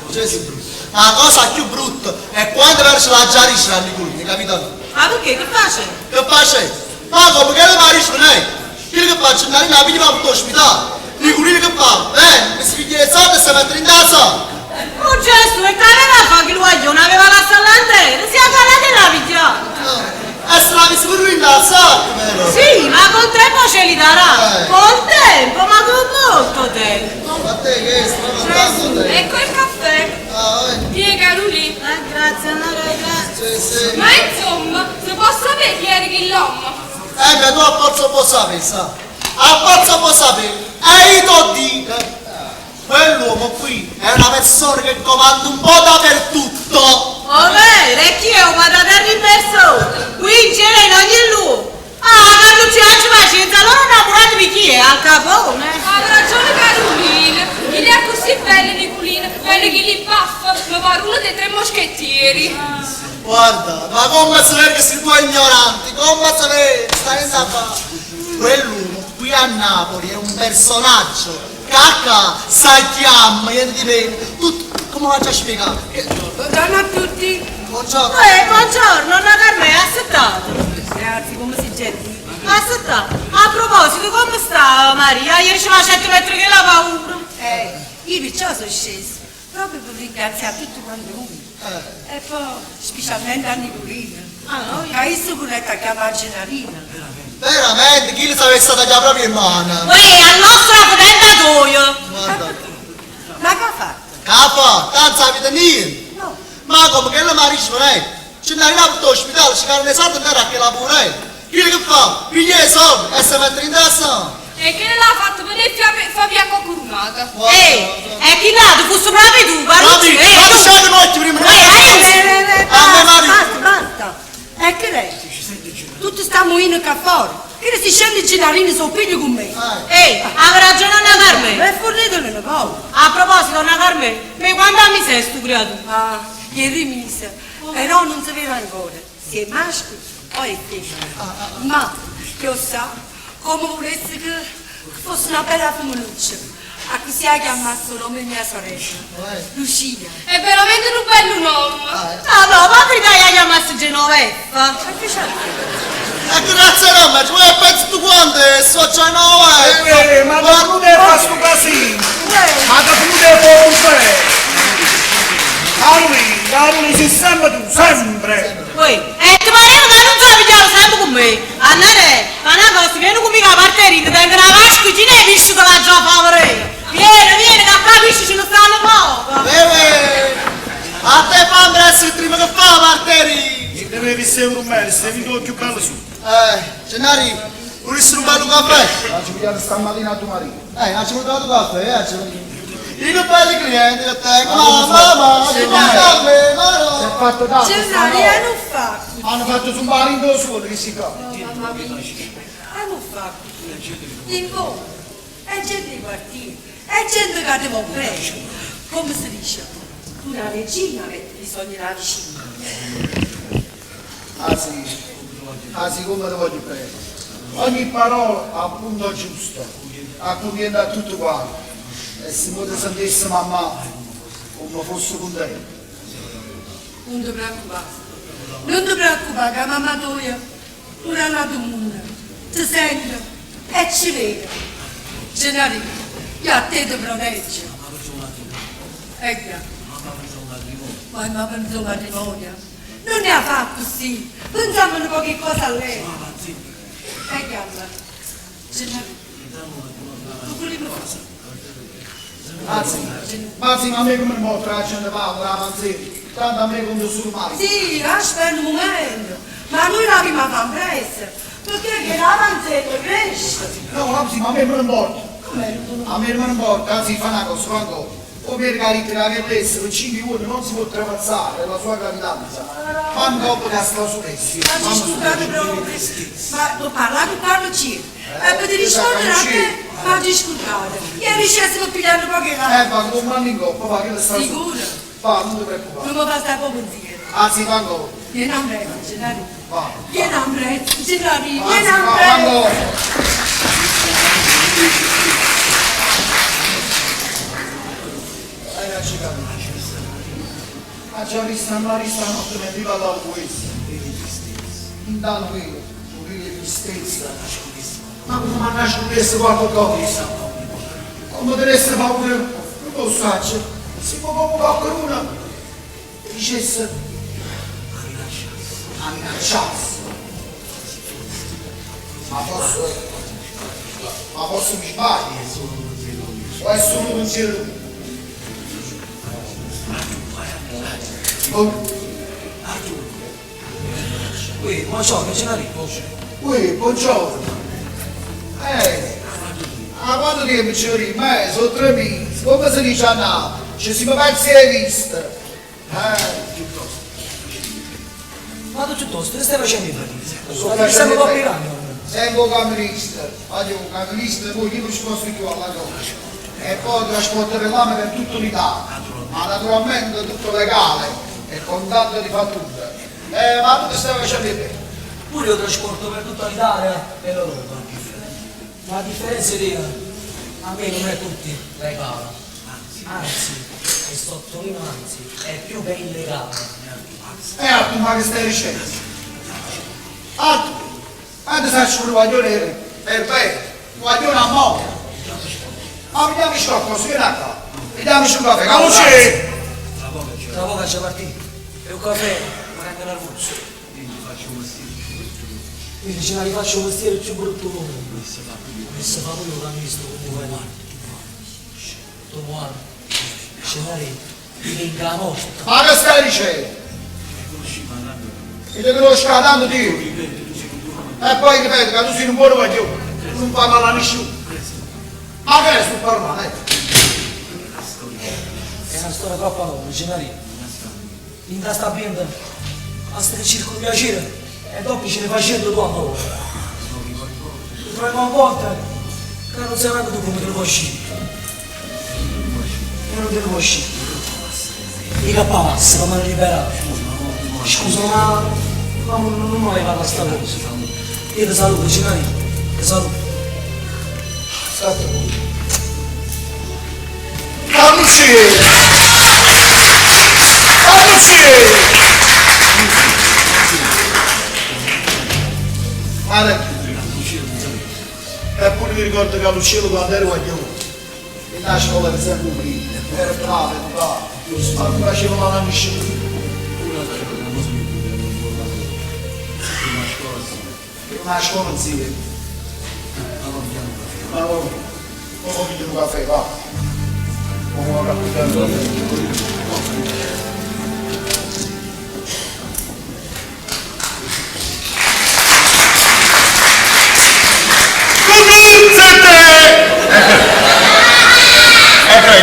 Gesù. La cosa più brutta è quando verso la giarisce la Nicolini, capito? Ma perché? Che face? Che face? Ma come che le marisce non è? Che faccio? Non è una per l'ospedale. Nicolini che fa? Mi si piglia le soldi e si mette in casa. Oh Gesù, e che aveva fatto il guaglione? Aveva la sallandera, si è parlato e l'ha pigliata. E se la messa pure in casa, vero? Sì, ma col tempo ce li darà. Col tempo, ma con molto tempo. Ma te che Gesù, ecco il caffè. Piegalo lì. Grazie, Annare, grazie. Sì. Ma insomma, se può sapere chi era l'uomo? Tu a forza può sapere, sa? A forza può sapere. E io ti dico, quell'uomo qui è una persona che comanda un po' dappertutto. Oh vero, e chi è un pataterra in persona? Qui in cielo in ogni luogo. Ah, quando ci faccio pazienza, allora innamoratevi chi è? Al capone? Ha ragione Carolina, chi è così bella Nicolina, bella che li baffa, ma pare uno dei tre moschettieri. Guarda, ma come si vede che sei tu ignoranti? Come si vede? Stai a fare? Quell'uomo qui a Napoli è un personaggio. Cacca, sai chiama, niente di bene. Tutto, come faccio a spiegare? Buongiorno a tutti. Buongiorno. Buongiorno, nonna Carmè, assettate. Grazie, come si genti? Assettate. A proposito, come sta Maria? Ieri ci faceva 100 metri che la paura. Io perciò sono sceso, proprio per ringraziare tutti quanti voi. E poi, specialmente a Nicolina. Che io sono connetta che a Genarina. Veramente, chi le sarebbe stata già proprio in mano? Uè, al nostro potentatoio. Guarda. Ma che ha fatto? Capa, tanto sapete niente. No. Ma come che la marisce non è? Ci andare là per l'ospedale, ci cade esatto andare a che lavoro è. Chi che fa? Piglia i soldi e si mette in testa. E che l'ha fatto per fa via coccurnata. E chi nato fosse proprio tu, Papi, ma siete morti prima di me? Basta. E che è? Tutti stiamo in qua fuori. Che si scende il Genarino sono figli con me. aveva ragione Anna Carmè. E fornitelo una paura. A proposito, Anna Carmè, ma quando mi sei stu creato? Ieri mise, però non sapeva ancora se è maschio o è femmina. Ma, che lo sa, come volesse che fosse una bella femminuccia. A così ha chiamato il nome di mia sorella. Lucia. È veramente un bello nome. Ah no, ma che dai a chiamarsi Genoveffa? Grazie a me, ci vuoi pezzo tu quando so c'è Ma non è fatto così. Ma da più è buono. Caroli, sei sempre tu, sempre. Poi, ti marito ma non sa pigliare sempre con me. Annare, ma una cosa, vieni con me a parterina, tengo una vascucina e visci con la già favorevole. Vieni, da qua visci ce ne stanno poco. A te fa Andres il primo che fa parteri. Se devi essere un mezzo, sei venuto più bello su. Gennari, volessi un bello caffè? Ci vediamo stamattina a tuo marito. Non ci vuoi caffè, I più belli clienti che tengo, mamma, Si è fatto tanto. Gennari, non fa. Hanno fatto su un barino solo che si fa. Mamma mia, non fa. In voi, è gente di quartiere, è gente che devo preso. Come si dice? Una regina avete bisogno della vicina. Sì, come te voglio prendere. Ogni parola ha un punto giusto, accogliendo a tutti quanti. E se potete sentisse mamma come fosse contento. Non ti preoccupare. Non ti preoccupare che mamma tua non è nato mondo. Ti sente e ci vede. Gennari, io a te ti proteggo. Ecco. Ma mi ha pensato un matrimonio. Non ne ha fatto così. Pensiamo un po' che cosa a lei. Ecco allora. Gennari, tu volevi cosa? Ma a me come mo tracciano Paolo, la manzeri, tanto a me come sul mare. Sì, aspetta un momento. Ma noi l'abbiamo fatto presto. Perché la manzetta cresce. No, ma a me non importa. A me non importa, anzi fa una cosa, Franco. O per carità che adesso per 5 minuti non si può trapassare la sua gravidanza. Quando dopo che sta su messi. Ma ci scusate proprio. Ma tu parla con Carlo C. E per rispondere a te, ma ci scusate. Ieri ci stiamo pigliando poche cose. Ma con un mano in coppa, fa che le sta su. Sicuro? Va, non ti preoccupare. Non mi fa stare proprio insieme. Anzi, Franco. Vieni a me, Gennari. Va. Vieni a me, Gennari, vieni Anzi, a me. Franco. Ma già vista notte mi arriva la questo. Intanto quello, un grido di tristezza. Ma come nasce questo qualcosa? Come deve essere paura? Non lo so, si può come qualcuno dicesse a minacciarsi. Ma posso mi sbaglio? O è solo un pensiero? Buongiorno, Gennari. Buongiorno. A quanto tempo ci rimane? Sono 3 mesi. Come si dice a Napoli? Ci siamo pezzi e viste. Ma tu piuttosto, che stai facendo in pratica? Sto facendo Stiamo in coppilando. Sei un camionista. Oggi un camionista, poi io non ci posso più alla cosa. E poi trasportare lame per tutta l'Italia. Ma naturalmente tutto legale e con tanto di fattura. Ma tu che stai facendo in te? Pure io trasporto per tutta l'Italia e l'Europa. La differenza è a me non è tutti legale. Anzi, e sottolineo anzi, è più che illegale. A tu ma che stai dicendo? A tu sai ci vuole guaglione per bene, guaglione a morte. Ma vediamoci qualcosa, vieni a qua. Vediamoci un caffè, che c'è? Tra poco c'è partito. E un caffè, ma rende nervoso. Quindi ce la rifaccio un mestiere più brutto come questo fa pure un cammisto come vuoi. Tu guarda, scenari, ti venga la morte. Ma che stai dicendo? Io ti conosco da tanto Dio. E poi ripeto che tu sei un buono guaglione, non parla a nessuno. Ma che ne sto parlando? È una storia troppo lunga, scenari. In testa ambiente, basta che cerco di piacere e dopo ce ne facendo tu a loro. Ti troviamo a volte che non sai neanche tu come te ne puoi uscire. E non te ne puoi uscire. I capazzi come li liberare. Scusa, ma non mi hai parlato sta cosa. Io ti saluto, Cinari. Ti saluto. Stato. Mare, eppure mi ricordo che a Luciano quando ero a Dio, nella scuola di sempre qui, era bravo, ma faceva male a Luciano. Una scuola non si vede. Ma non ho finito un caffè, va. Non ho raccontato.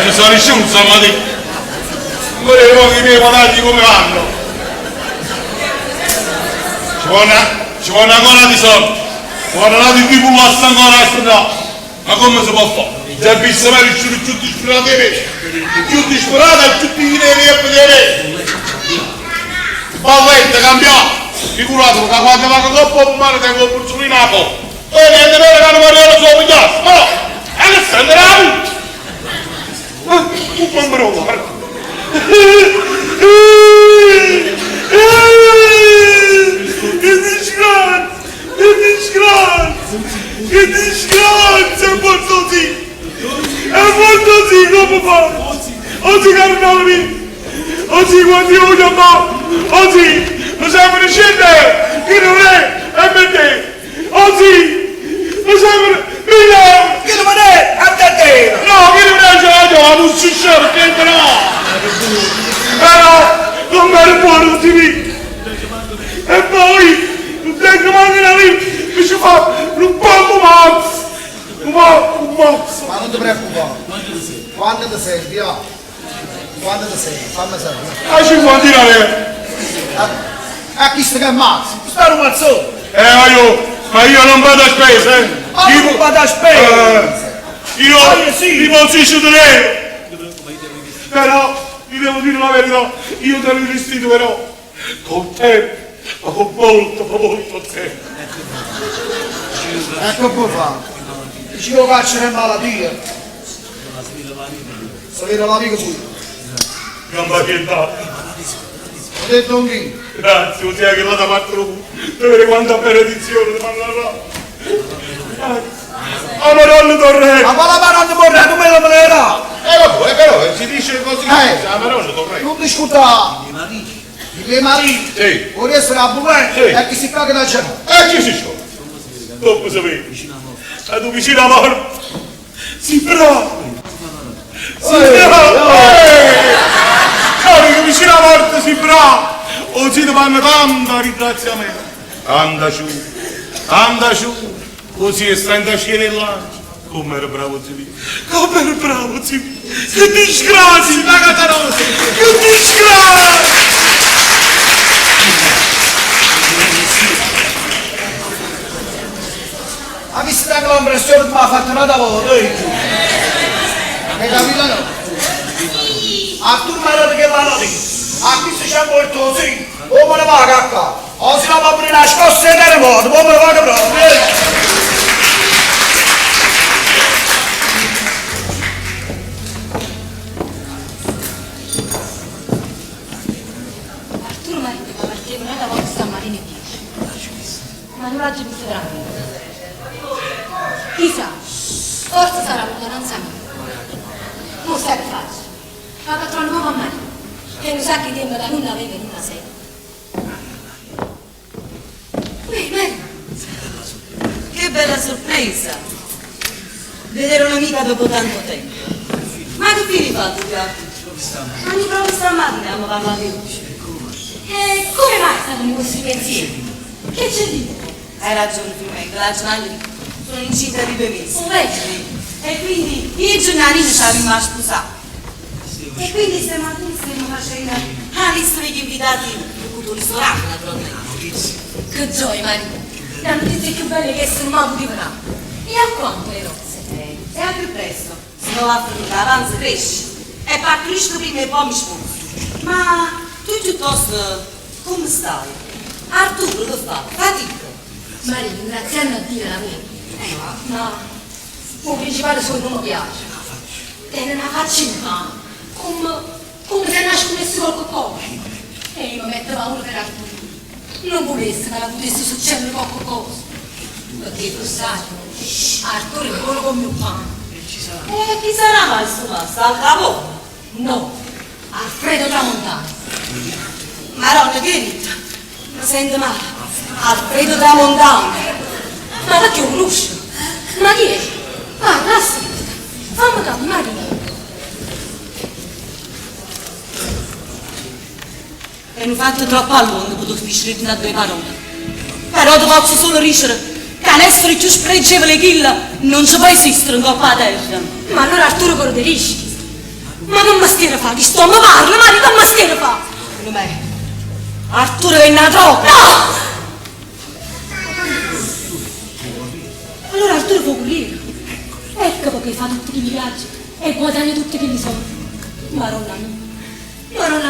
Ci sono riuscito, insomma, di... Volevo che i miei guadagni come vanno. Ci vuole ancora di soldi. Ci vuole una di più basta ancora a strada. Ma come si può fare? Già visto me riuscito più disperato di me. Più disperato e più di neri e di me. Balletta, cambiato. Figuratevi che quando vado troppo male tengo il pulsino a poco. E niente bene che non vorrei lo so pigliato. Ma no, e che stai andando? Un bambino guarda. Che disgrazia, è molto sì, come fa? Oggi carnali, oggi quando io voglio fare, oggi lo siamo riusciti, che non è, e per te, oggi lo siamo, Milano, che non è, a te, no, che non è, la non si scende, che però, non me ne può, non ti dico, e poi, non tengo mai la lì, mi ci fa, un po' mazzo. Ma non ti preoccupare. Quando ti servi, va? Quando ti servi, fammi sapere. A 50 lire. A chi sta che ammazza? Sta un mazzone. Ma io non vado a spese, Io non vado a spese. Io ti posso tenere. Però, vi devo dire la verità, io te lo restituirò. Con tempo, ma con molto tempo. Ecco può fare. Ci lo cacciano in malattia. Sapere l'amico pure. Non va pietà. Ho detto un chi? Grazie, così che la da parte tu. Vedere quanta benedizione ti manderà. Amarone Torre. Ma la mano non vorrei, tu me lo volerà. Vabbè, però si dice così. Amarone Torre. Non discuta. I miei mariti. Sì. Vuoi essere a buone? Sì. E chi si caga da cena. Chi si scioglie? Dopo sapevi. A tu vicino a morte. Si bravo. Si bravo. Che vicino a morte si bravo. Oggi ti fanno tanto ringraziamento. Anda giù. Così è stando a scena il lancio. Come era bravo zio. Come era bravo zio. Che disgrazia. Che disgrazia. Ha visto anche l'impressione che mi ha fatto una volta, hai capito no? A tu mi hai detto che l'hanno detto, a chi si c'è molto così, o me ne va a cacca, o si la va a aprire la scossa e terremoto, o me ne va a proprio. Arturo mi ha detto che partiva un'altra volta stamattina e 10. Ma non l'ha già visto veramente. Chissà, forse sarà l'ordinanza mia. Non sai che faccio. La patrona nuova a me, che non sa che tempo da nulla aveva in una sera. Mary. Che bella sorpresa! Vedere un'amica dopo tanto tempo. Ma che fine fate, Giacomo? Ma mi proprio stamattina abbiamo parlato di luce. E come mai stanno i vostri pensieri? Che c'è di te? Hai ragione, Fiumengo, la giornata sono incinta di 2 mesi. Un vecchio. E quindi i giornalini ci avevamo a sposare. E quindi stamattina stiamo facendo la lista degli invitati del tutto ristorante, naturalmente. Che gioia, Maria. La notizia più bella che essere mai poteva. E a quanto le nozze? E a più presto, se non la frutta avanza cresce. E partorisco prima e poi mi sposo. Ma tu piuttosto come stai? Arturo lo fa? Fatica. Maria, ringraziando a Dio lavoro. Ma il principale suo non mi piace. E non la faccio in mano. come se nascondesse qualcosa. E io mi metto paura per Arturo. Non volesse che la potesse succedere qualcosa. Perché tu sai, Arturo è buono come mio pane. Chi sarà mai sto pasta? Al capo? No, Alfredo Tramontano. Maronna, che hai detto? Mi sento male. Alfredo Tramontano. Ma perché lo conosci? Ma chi è? Parla, aspetta. Fammi capire, Maria. E mi fatto troppo a lungo per difficile da due parole. Però ti posso solo dicere che l'essere più spregevole che il non ci può esistere in coppa a terra. Ma allora Arturo corre dei rischi. Ma che mestiere fa? Chi sto? Ma parla, Maria, che mestiere fa? Per me, Arturo è una droga. No! Allora Arturo può pulire. Ecco perché fa tutti i viaggi e guadagna tutti i soldi. Maronna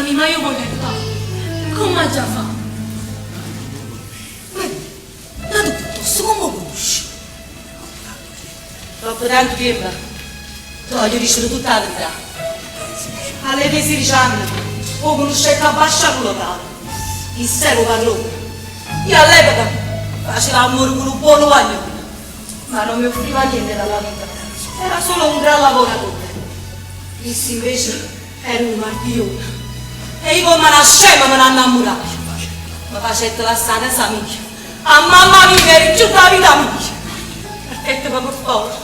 mia, ma io voglio aiutare. Come ha già fatto? Ma tu piuttosto come lo conosci? Troppo tanto tempo. Voglio dicere tutta la verità. Alle 16 anni ho conosciuto a Basciano locale. Il sero padrone. Io all'epoca facevo amore con un buono guaglione, ma non mi offriva niente dalla vita. Era solo un gran lavoratore. Dissi invece era un marpione. E io come una scema me ne innamorai. Mi facette la stessa mia. A mamma mia eri più da vita mia. Perché per forza.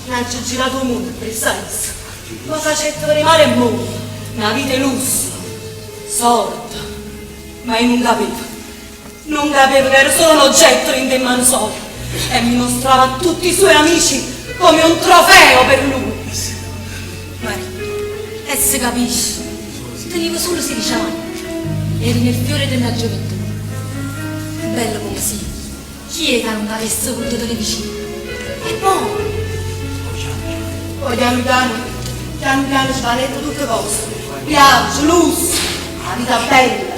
Mi ha girato il mondo per senso. Mi facette per rimane in mondo. Una vita illusa. Sorda. Ma io non capivo. Non capivo che ero solo un oggetto in te mano sola. E mi mostrava a tutti i suoi amici come un trofeo per lui. Maria, e se capisci, tenevo solo 16 anni, eri nel fiore della gioventù. Bello come sì, chi è che non avesse voluto tenere vicino? E poi piano piano svanetto tutte cose. Viaggio, lusso, la vita bella.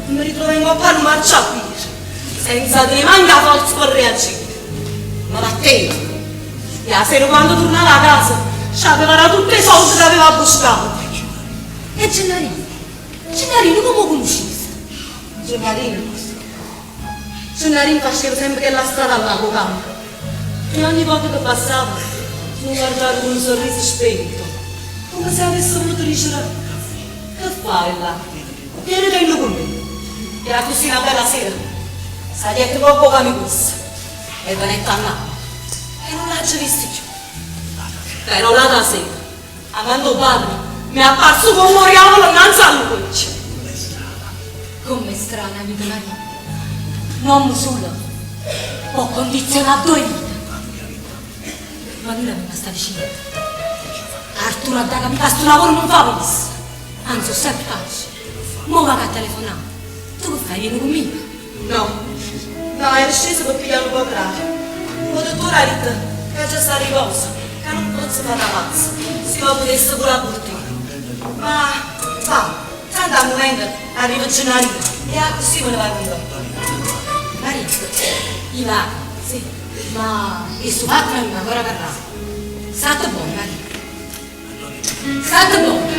Mi ritrovo in coppa a un marciapiede, senza che ne manca forza per reagire. Ma da te, la sera quando tornava a casa, c'avevano tutti i soldi che aveva buscato. E Gennarino come lo conoscesti? Gennarino faceva sempre che la strada alla campo. E ogni volta che passava, mi guardava con un sorriso spento, come se avesse voluto dire: che fai là? Vieni dentro con me. Era così una bella sera. Sa dietro poco che mi gusta. E venette a Napoli. E non l'ha già visto più. Però là da sera, andando padre, mi è apparso come un diavolo innanzi al luce. Come strana vita Maria. Non solo può condizionare due vite. Ma lui mi sta dicendo. Arturo da capire questo lavoro non fa questo. Anzi, sempre faccio. Mo va a telefonare. Tu che fai? Vieni conmigo? No, ero sceso per pigliare un po' grave. Il dottore ha detto che già sta a riposo, che non posso fare la pazza. Si va potesse pure la portare. Ma, va, tanto al momento arriva Gennarino e così me ne vai con te. Maria, io va, sì, ma il suo fatto non mi ancora parla. State buono, Maria. State buono.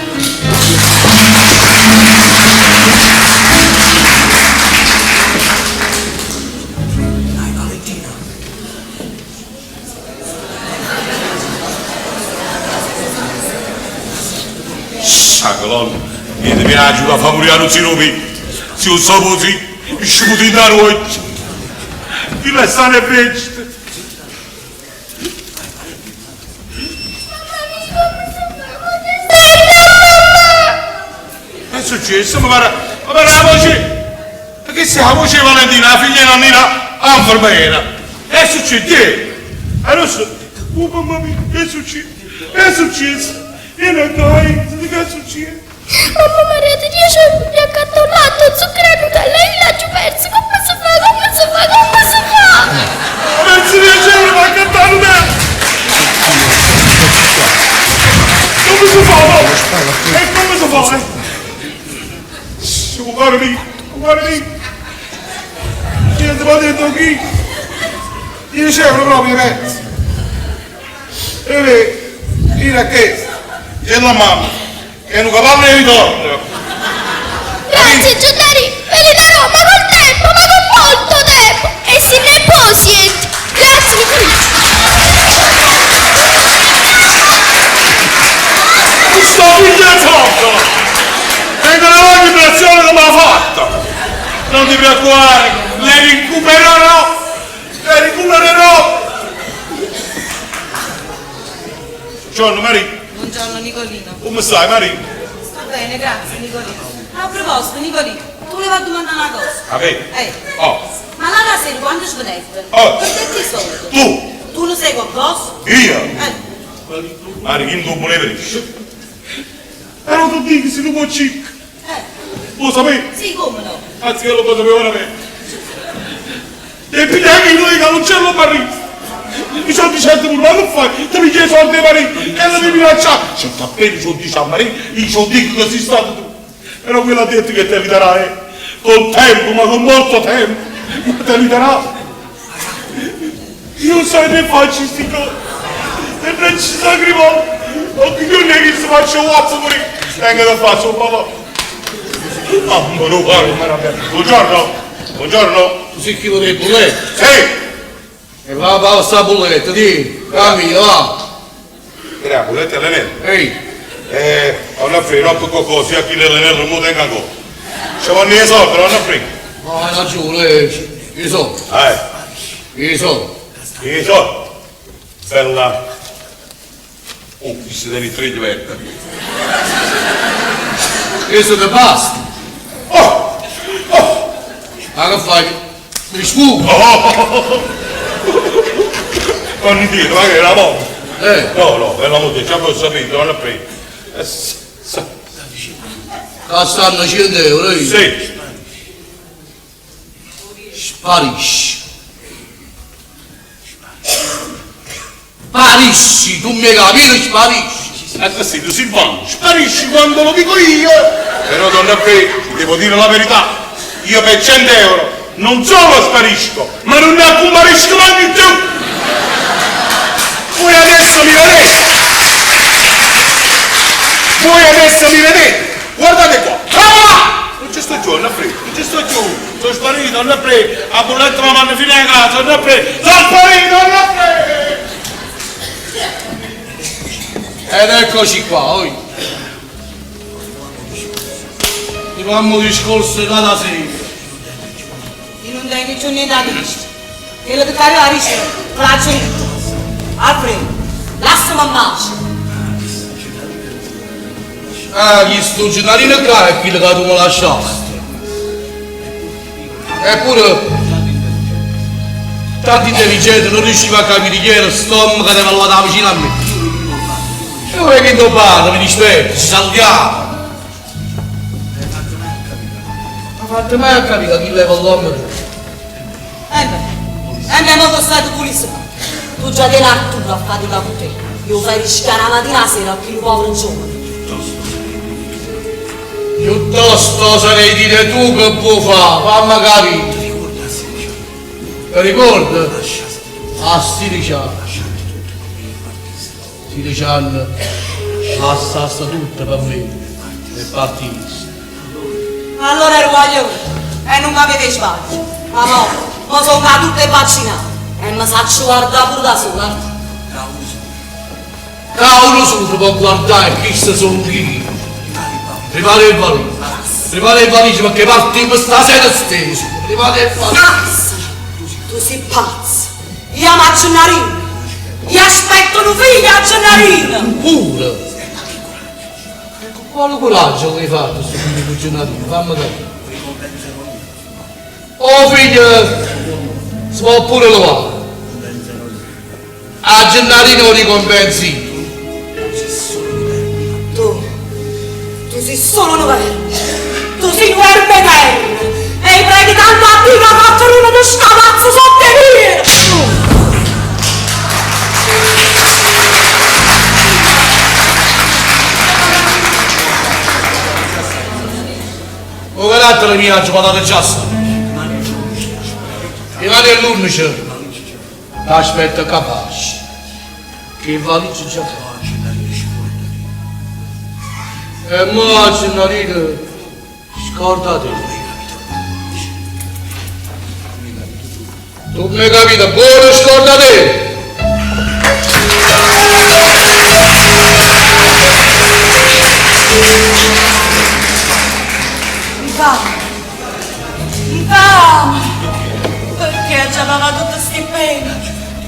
Colonna, io ti piace a favorire non si rovi, si usa così, sciuti da noi, ti restano e vecchie. Che è successo? Ma la voce, che sia la voce Valentina, la figlia di Nannina, infermiera, è successo? Adesso, oh mamma mia, che è successo? Che è successo? Io non dai, che succede? Mamma Maria ti riesce mi ha cattolato zucchero Nutella e l'ha giù perso. Come si fa? Non si riesce a cantare Nutella! Come si fa? E come si fa? Guarda lì. Io ti ho detto qui. Io dicevo proprio mezzo. E lei, io a che? e la mamma, che è un cavallo di ritorno. Grazie Gennari, ve li darò, ma col tempo, ma con molto tempo. E se ne può siete. Grazie Sto figliazzotto! Vengono ogni operazione che mi ha fatta! Non ti preoccupare, le recupererò! Le recupererò! Buongiorno Maria. Buongiorno Nicolino. Come stai Maria? Sto bene, grazie Nicolino. A proposito, Nicolino, tu le vai a domandare una cosa. Vabbè. Oh. Ma la sera quando ci vedete? Oh. Per te chi sono? Tu! Tu lo sai qualcosa? Io? Maria, chi non voleva dire? Erano tutti che si tu può cicca. Lo sapevi? Sì, come no? Anzi che lo sapevo veramente. E pigliami noi che non c'è lo parrito. I soldi certo pure, ma che fai? Ti pigli i soldi marito e la devi minacciare. Se sta bene i soldi a marito, i soldi che sei stato tu. Però quello ha detto che te li darà, Con tempo, ma con molto tempo. Ma te li darà. Io so ne faccio sti cose. E non ci sacrivo. O che io ne che si faccio WhatsApp pure. Venga da faccio un papà. Mamma lo guarda, buongiorno. Buongiorno. Tu sei chi vuole il bulletto? Sì. E va sta bulletta, di, cammina, va. Che la bulletta è l'anello? Ehi. Non offrire troppo qualcosa, sia chi l'anello non tenga ancora. Ci vanno i soldi, non offrire. No, hai ragione, i soldi. I soldi. I soldi. Bella. Oh, qui si devi tre diventa. Questo ti basta. Oh! Ma che fai? Mi sfugo. Non mi dire, ma che è la moto? No, è la moto, già l'ho sapito, non l'ho preso. Stanno 100 euro, Sì. Sparisci. Sparisci, tu mi capisci, sparisci. Così, tu Silvano, sparisci quando lo dico io. Però donna Pre, devo dire la verità. Io per 100 euro non solo sparisco, ma non ne accumparisco mai più. Voi adesso mi vedete. Guardate qua. Non ci sto giù, non Pre, non ci sto giù. Sono sparito, non Pre. A bolletta la mano fino a casa, non Pre. Sono sparito, non Pre. Ed eccoci qua, oi. Ti fanno discorso da sera. Io non dai nicio niente da dire. Quello che fai la risce, faccio io. Alfredo, lasciami a marcia. Gli stugionari nel cane è quello che tu mi lasciasti. Eppure, tanto intelligente non riusciva a capire chi era stomaco che aveva parlato vicino a me. E ora che non parla, mi dispetto, ci salutiamo. Ma fate mai a capire chi leva l'uomo? Ma che stai pulissimo. Tu già te l'attura a fare da te. Io fai rischiare la mattina a sera a chi lo povero giovane. Piuttosto sarei dire tu che puoi fare, fammi capire. Ti ricordi? A 16 anni. 16 anni lasciaste tutto per me e partiste. Allora ero io e non mi avete sbaglio. Ma no, mi sono tutte vaccinate e mi faccio guardare pure da sola. Uno solo può guardare chi sono io. Prepara il valigia perché partiamo stasera stesso. Prepara il valigia. Tu sei pazzo. Io amo a Gennarino. Io aspetto un figlio a Gennarino. Pure. Quale coraggio che hai fatto questo figlio di Gennarino? Fammi capire. Oh figlio, si può pure lavare. A Gennarino ricompensi. Tu sei solo un verme. Tu sei un verme eterno. E i predicanti a Dio facciano uno di scavazzo sotto i piedi. O carattere mio ci patate già sta. Rimane all'unice. Aspetta capace. Che valigia già fa. E mo' signorina, scordate. Tu mi hai capito, buono scordate! Infame! Perché ci aveva tutti sti impegni?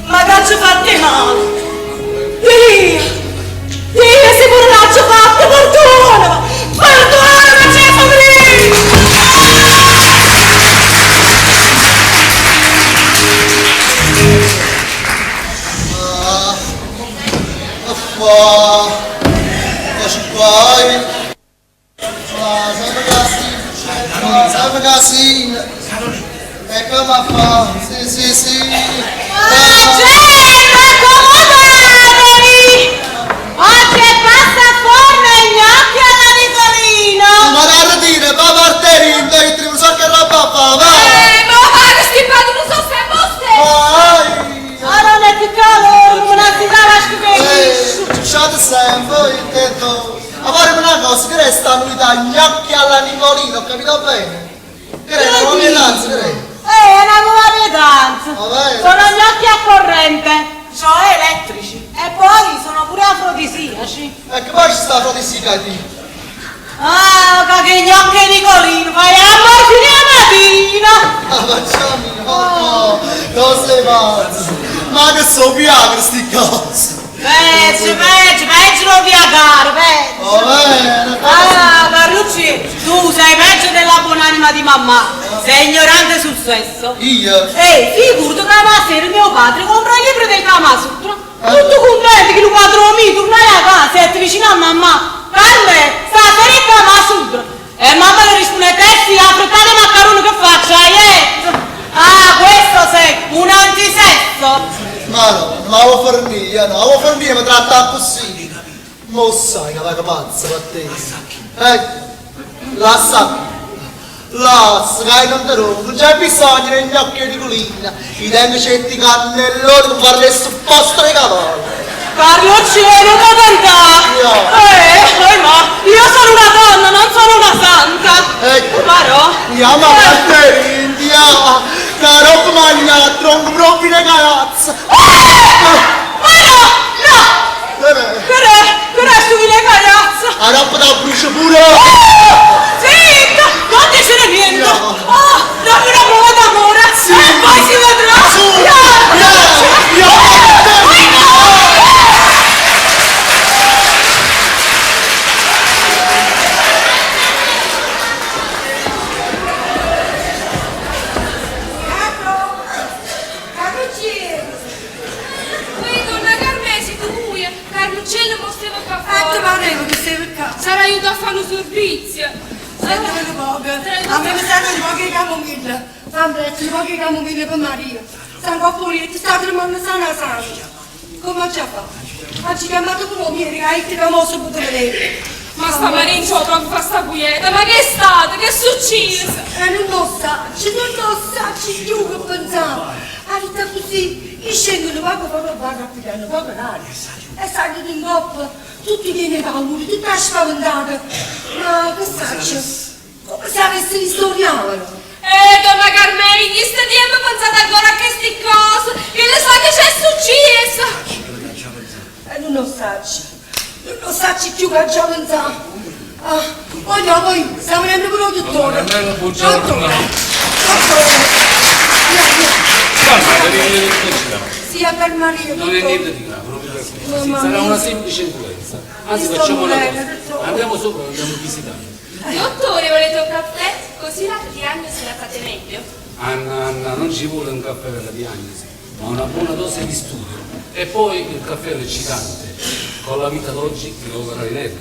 Ma che ci fate male? Dio! Dio, se pure non ci fate, perdonami! Perdonami, c'è poverino! Sempre assim, é como a fã, sim. Accomodatevi! Oggi passa forno e gnocchi alla Nicolino! Ma da dire, va marterino, dai, tu so che roba fa, va! Ma guarda, sti padri, non so se vostre! Ma non è più calore, non si dava a Lasciate sempre, intendo. Ma faremo una cosa, che resta lui da gnocchi alla Nicolino, capito bene? Che resta una pietanza, che resta? È una nuova pietanza! Vabbè. Sono gnocchi a corrente, cioè elettrici, e poi sono pure afrodisiaci. E che poi ci sta afrodisica di? Ah, che gnocchi Nicolino, fai la mattina! Ah, facciamo no, cose pazze! Ma che so piacere sti cose! Peggio non viagare, peggio! Va bene! Ah, Carlucci, tu sei peggio della buonanima di mamma, sei ignorante sul sesso. Io? Figurati che la sera mio padre compra i libri del Kama Sutra, tutto contento che il quadro mio tornai a casa e ti vicino a mamma, Carme, stasera il Kama Sutra. E mamma le risponde, testi, affrettate maccaroni che faccio, Ah, questo sei un antisesso. Ma no, non avevo fornire, mi tratta così. Mo sai che la pazza per te. Lascia, che non te rompo, non c'è bisogno degli occhi di colina. I tempi certi cannelloni per fare le supposte di cavallo. Carlucci, non da cantare! Ma io sono una donna, non sono una santa! Però? Andiamo a battere India! Caro magna, tronco proprio le cazzo! Ma no! Che resto di le cazzo? La roba da brucio pure! Zitta! Non dicere niente! Dammi una prova d'amore! E poi si vedrà! Sarà aiutato a fare un servizio. Sentimi poco. A me mi servono poche camomille. Sempre poche camomille per Maria. Stanno a pulire, sta tremando sana. Come ci fa? Oggi chiamato come ieri, che hai mosso per vedere. Ma sta Maria in ciò proprio fa sta quieta. Ma che è stato? Che è successo? Non lo sa, ci più che pensavo. La vita così, io scendono poco rapidano, poco l'aria. E salgo in coppa, tutti viene paura, tutta spaventata. Ma che faccio? Come se avessi ristoriato. Donna Carmela, in questo tempo pensate ancora a queste cose, che le sa che c'è successo. Non lo sa più che già pensato. Voglio voi, stiamo venendo per il dottore. Buongiorno. Sia per Maria. Non è niente di grave, non vi preoccupate. Sarà una semplice influenza. Anzi, facciamo una cosa. Andiamo sopra, andiamo a visitare. Dottore, volete un caffè? Così la diagnosi la fate meglio. Anna, non ci vuole un caffè per la diagnosi, ma una buona dose di studio. E poi il caffè è eccitante. Con la vita d'oggi ti roverai lei.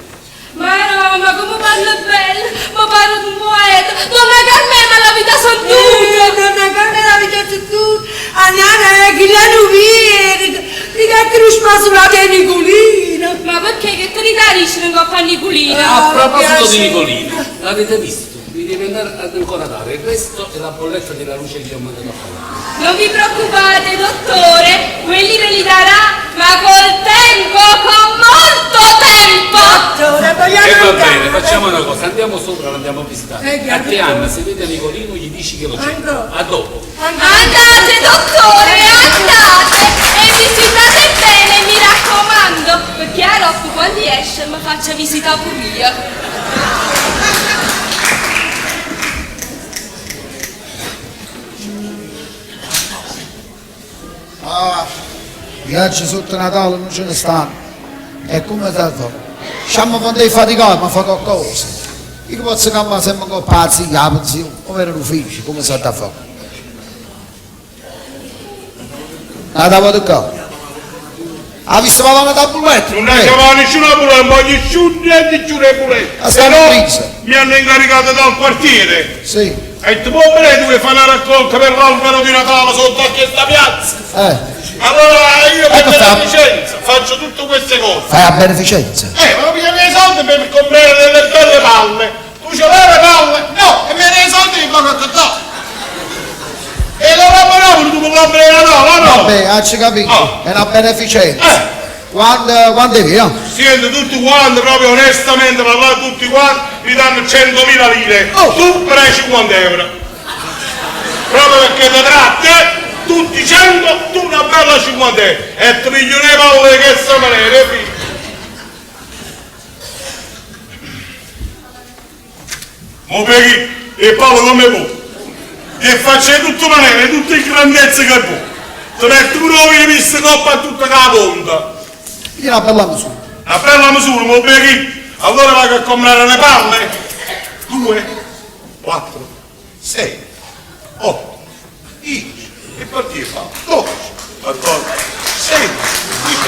Ma no, ma come parlo bello, ma parlo di un poeta. Donna Carmela, ma la vita sono tutte. Donna Carmela, la vita sono tutte. Andiamo, chi l'hanno visto? Di che lo spazio la te Nicolina. Ma perché che te li darisci non coppa a Nicolina? A proposito di Nicolina, l'avete visto? Vi devi andare ad ancora dare. Questo è la bolletta della luce che io ho mandato a fare. Non vi preoccupate, dottore, quelli ve li darà, ma col tempo, con molto tempo! E va bene, visitare. A te Anna, se vede Nicolino gli dici che lo c'è. A dopo. Andate dottore, andate e visitate bene, mi raccomando, perché a Rocco quando esce mi faccia visitare pure io. Viaggi sotto Natale non ce ne stanno. E come te fa? Siamo quando hai faticato, ma fa qualcosa. Io posso cambiare sempre con pazzi, la pensione, come era l'ufficio, come sa da fare. Andavo da qua. Ha visto la donna da bulletto? Non è che va nessuna buletta, ma gli sciutti e gli giure bulette. Se no, mi hanno incaricato dal quartiere. Sì. E tu puoi vedere dove fare una raccolta per l'albero di Natale sotto a questa piazza? Allora io per beneficenza faccio tutte queste cose. Fai a beneficenza? Ma mi viene i soldi per comprare delle belle palle. Tu ce l'hai le palle? No, e mi viene i soldi che pago a te. E la lavoravo tu con l'albero di Natale, no? Vabbè, ci capito. È una beneficenza. Quando è via? Siete tutti quanti, proprio onestamente parlate tutti quanti, mi danno 100.000 lire. Tu prendi 50 euro. Proprio perché ti tratti, tutti 100, tu una bella 50 euro. E ti piglio le palle che questa maniera, figlio. Mo peghi e palle come può. E faccio tutte maniere, tutte le grandezze che può. Ti metti pure la vista coppa a tutta la punta. Io una bella misura. Una bella misura, mo peghi. Allora vado a comprare le palle. 2, 4, 6, 8, 10. E partire fa 12, 14, 16, 18.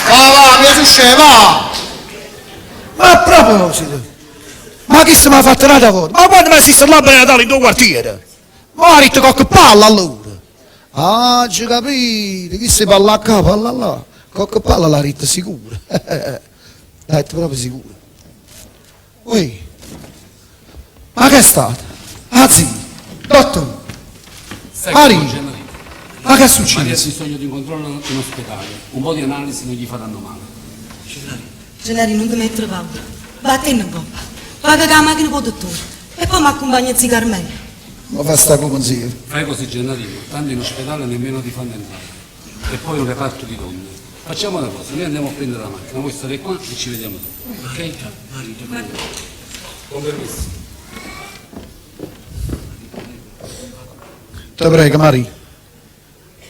Va, mi succede, va! Ma a proposito, ma chi se mi ha fatto una volta? Ma quando mi assiste l'albero di Natale in tuo quartiere? Ma ha detto qualche palla allora? Ah, ci capite, chi si palla a capo, palla là? Qualche palla l'ha ritta sicura. L'ha detto proprio sicura. Ui, ma che è stato? Ah, sì, dottore. Mari, ma che succede? Maria ha bisogno di un controllo in ospedale, un po' di analisi non gli faranno male. Gennari, non ti mettere paura. Vattene un po'. Paga la macchina con il dottore. E poi mi accompagna a zigare me. Ma fa sta come zio. Fai così, Gennarino, tanto in ospedale nemmeno ti fanno entrare. E poi un reparto di donne. Facciamo una cosa, noi andiamo a prendere la macchina, voi state qua e ci vediamo dopo. Ok? Con permesso. Ti prego, Mari.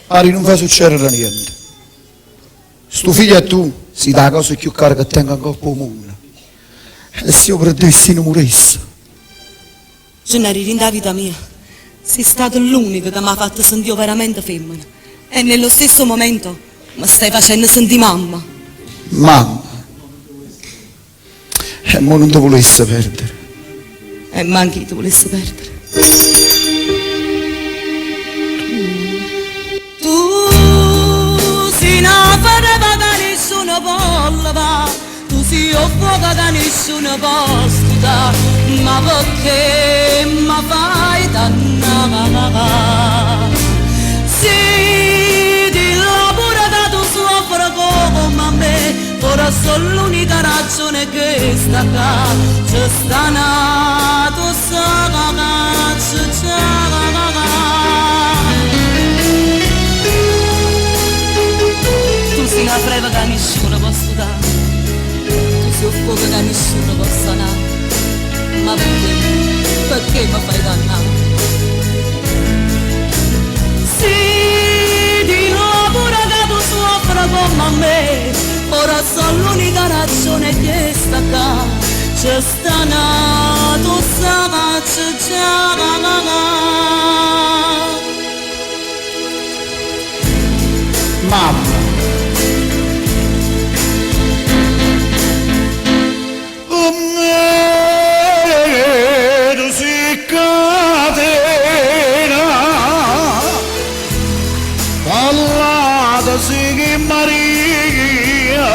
Mari, non fa succedere niente. Sto figlio e tu si dà la cosa più cara che tengo ancora al mondo. E se io perdessi non morissi. Gennari, in vita mia, sei stato l'unico che mi ha fatto sentire veramente femmina. E nello stesso momento mi stai facendo sentire mamma. Mamma. E mo non ti volessi perdere. E manchi ti volessi perdere. Tu sei una pareva che nessuno vuole, tu sei un fuoco che nessuno può stare, ma perché mi fai dannare? Sì, di lavoro che tu soffri come me, ora sono l'unica ragione che sta qua, c'è sta nato, sa tu sei una freva che nessuno può stare, tu sei un fuoco che nessuno può sanare, ma perché mi fai dannare? Sì, di lavoro che tu soffri come me, ora sono l'unica ragione che sta qua, c'è sta nato, sa Mamma. Tu si catena, parlata si che Maria,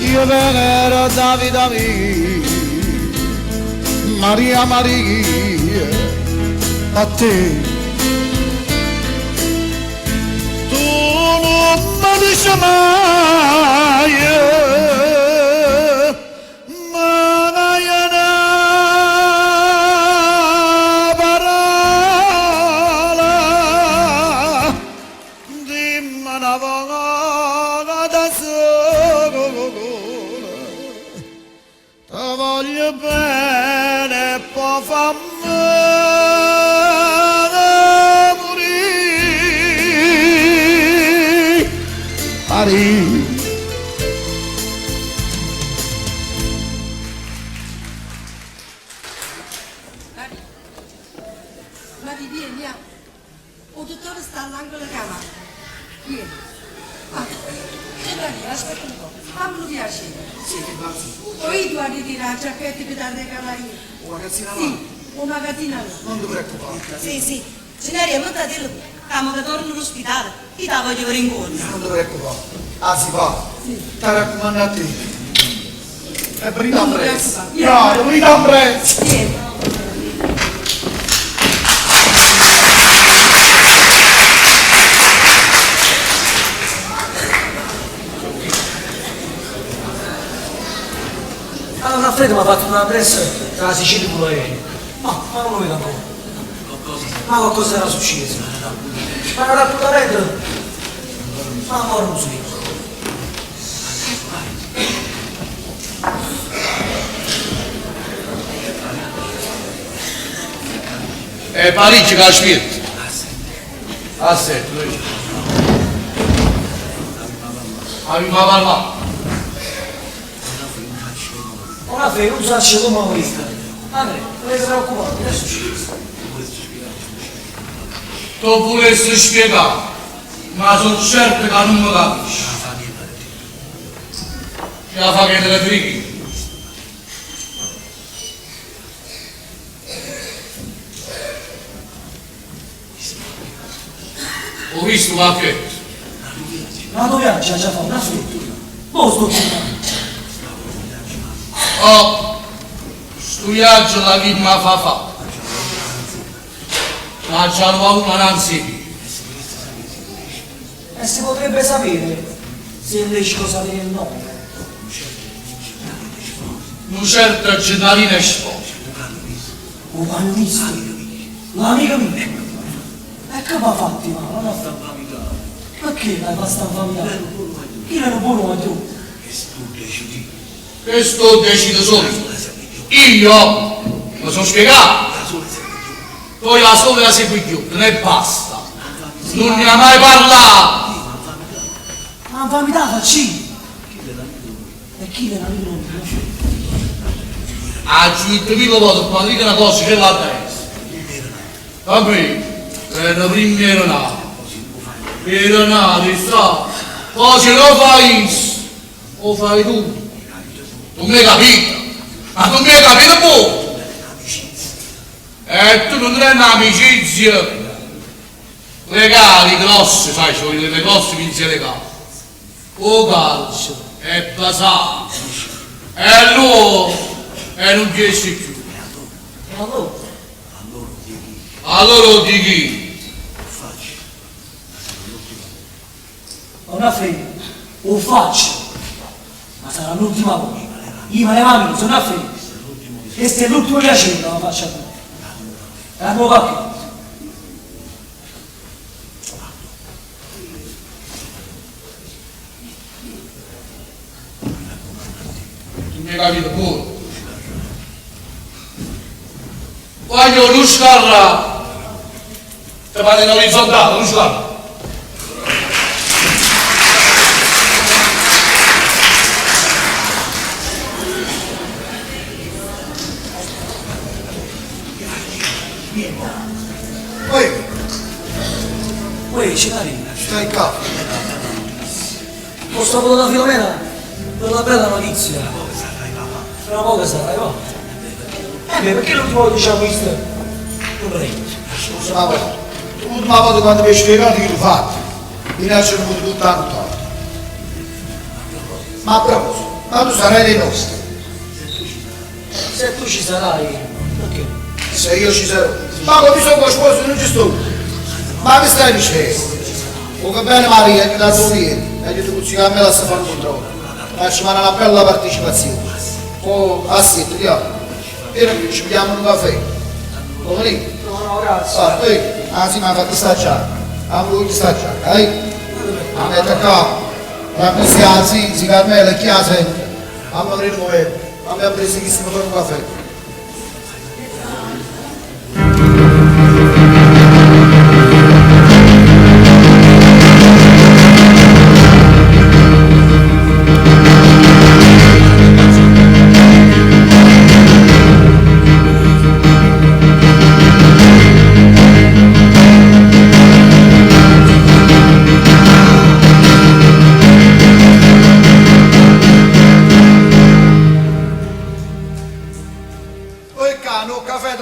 io venero da vita mia, Maria Maria, a te. Tu non mi dici mai, ma bene, poi fa morire. Ari. Mari, vieni, o dottore sta all'angolo della camera. Vieni. Giannari, aspetta un po'. Fammelo piacere. Sì, che bazzi. Poi tu hai di la giacchetta che ti regala io. Una ragazzina là? Sì, una magatina là. Non ti preoccupare. Sì, Giannari, ma da dirlo, stiamo che torno all'ospedale, ti la voglio venire incontro. Non ti preoccupare. Anzi, va. Ti raccomando a te. È venita a prezzo. No, è venita a prezzo. Vieni. Allora Freddo mi ha fatto una pressa dalla Sicilia con l'aereo. Ma non lo vedo ancora. Ma qualcosa era successo. Ma un rapportamento. Ma ora non so io. È Parigi che aspetta. Aspetta, lui. Aveva parlato. Una fede, non so come ho visto. Andrea, non sei preoccupato, che è successo? Tu volessi spiegare, ma sono certo che non mi capisci. Che la fa che te le frighi. Ho visto qualche. Ma dove viaggia già fa una fede? Mo sto giocando. Oh, sto viaggio la vita mi fa fa. Ma c'è una nanzi. E si potrebbe sapere se è lecito sapere il nome. Un certo Gennarino Espo. Un panionista, l'amica mia. E che mi ha fatto male? Non ha fatto familiare. Perché l'hai fatto familiare? Io ero buono ma tu. Che sto decido solo. Io mi sono spiegato. Poi la sola la segui più, non è basta. Non ne ha mai parlato. Ma fammi da faccina. E chi le amico non mi Ha giunto mille volte quando dico una cosa c'è la testa. Vabbè, per la prima aeronave, sta. Poi se lo fai, lo fai tu. Tu mi hai capito? Ma tu mi hai capito poi? E tu non hai un'amicizia. Legali grossi, sai, cioè le grosse pinze legali. O calcio, è pesante. E lui, e non riesci più. Allora di chi? Una fede, lo faccio. Ma sarà l'ultima volta. Io me ne mando, sono a fede. Questo è l'ultimo piacere che la faccio a te. E la nuova qui. Tu mi hai capito pure? Voglio non scarra. Ti fate in orizzontale, non scarra. Uè, Cittadina. Stai qua. Ho saputo da Filomena per la bella notizia. Fra poco sarai, va? Beh, perché l'ultima volta diciamo questo? Non prendi. Scusa, ma guarda. L'ultima volta quando mi hai spiegato che l'ho fatto. Mi lascio venuto tutto tanto. Ma a proposito, ma tu sarai dei nostri. Se tu ci sarai, perché? Se io ci sarò. Ma come sono con sposo non ci sto. Ma mi stai dicendo? O che bene Maria, che da solo ieri, e io ti consiglio a me la si fa un controllo. Ma ci manda una bella partecipazione. Poi, assetto, andiamo. E ci pigliamo un caffè. Come lì? No, grazie. Ah, sì, mi ha fatto staggiare. Ha voluto staggiare, a me qua. Ma si alzi, si calmella e chiasa. A morire come. A me ha preso che si fa un caffè.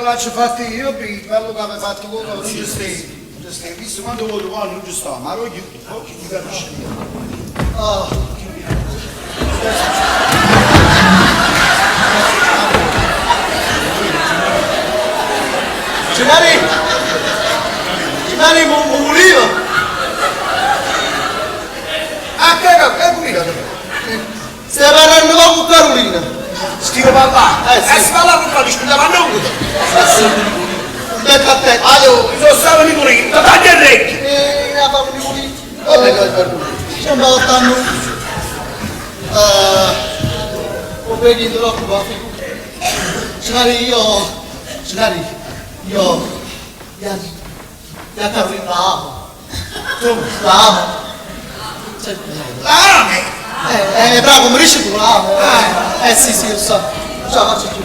Faccio fatti io, bello che avevo fatto con loro, non ci stai, visto quando vuoi trovare, non ci sta, ma lo chiudo, ti capisci? Cimari mulino! Ah, che pulita? Stai parlando con Carolina? Stiamo parlando, si parla con Carolina, scusa, ma non guida. Detto a te. Allora, sono stato di pulito, tagli il recchio. Ne abbiamo di pulito. Ci andiamo a tanto. Ho preso troppo qua. Cimari io, ya Carolina la amo. Tu la amo. La ami? Bravo, come dici tu la amo. Sì, lo so. Ciao, faccio giù.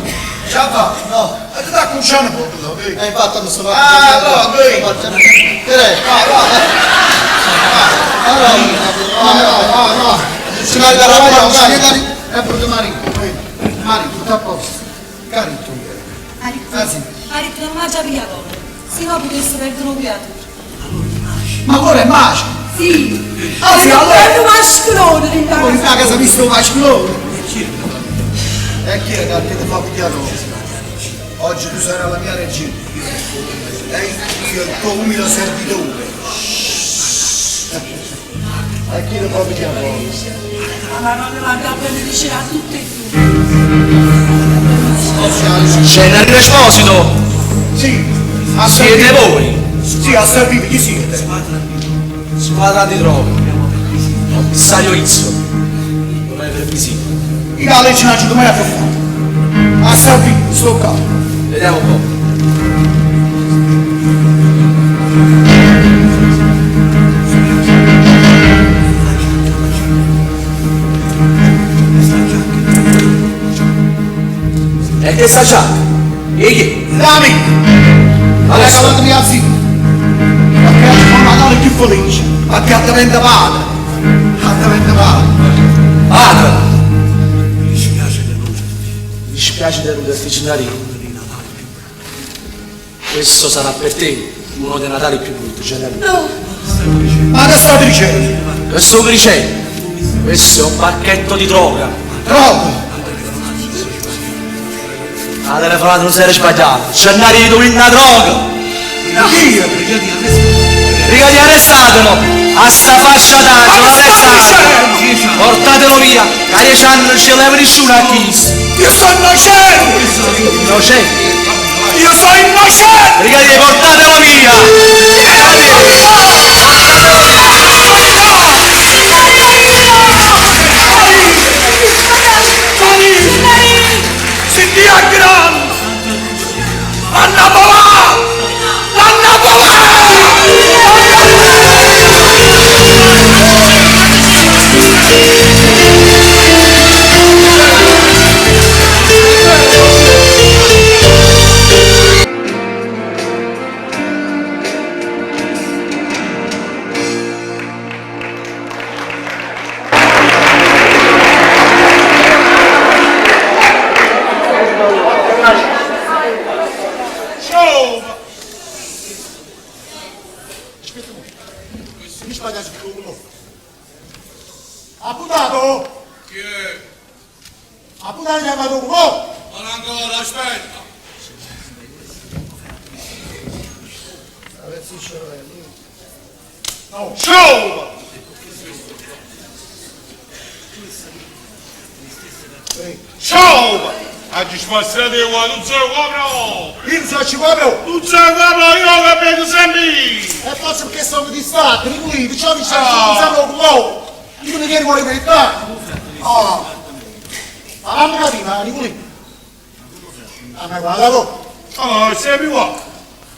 Ciao, fa? No. Ti sta cucciando un po', Infatti non sono... no, dai. No. Ci vai da lavare, è proprio marito. Marito, tutto a posto. Carito. Marito, non mangia pigliato. Se no potesse perdere un piatto. Ma ora è magico. Sì. Anzi, allora... È un masclone di Poi in casa mi sto masclone. E chi è che ti fa pigliare? Oggi tu sarai la mia regina. E io il tuo umile servitore. E chi ti fa pigliare? Ma non la benedicere a tutti e due. Cenere Esposito! Sì, Siete voi? Sì, a servire, chi siete? Squadra di droga. Commissario Izzo. Dov'è il requisito? In alla legge non ci domani a fare. A servire, sto qua. Vediamo un po'. E che sta già? E chi? Dami! Allora cavatemi a zitto! Perché oggi fa un Natale più felice! Perché attaventa padre! Attaventa padre! Padre! Mi dispiace deluderti, Gennarino. Questo sarà per te uno dei Natali più brutti, Gennarino. No. Ma che state dicendo? Che sto dicendo? Questo è un pacchetto di droga. Droga! La telefonata non si era sbagliata. Gennarino, una droga! Dio! Brigadiere, arrestatelo! A sta fascia d'angelo, arrestatelo! Portatelo via! Che a 10 anni non ci leva nessuno a chiesa! Io sono innocente! Innocente? Io sono innocente! Brigadiere, portatelo via! Si dia grande! Anna Polà! Anna Polà! Appuntato? Chi è? Appuntato chiamato un po'! Non ancora, aspetta! No, show! Show! Oggi ci passate qua, non so come! Io non ci proprio! Non so come, io ho capito sempre! E forse perché sono distratto, mi pulito, ciò mi c'è, non siamo con loro! Io non vieni con le verità! Ah! fammi capire, ma Nicolino. Ah, ma guarda qua. Oh, sei qua.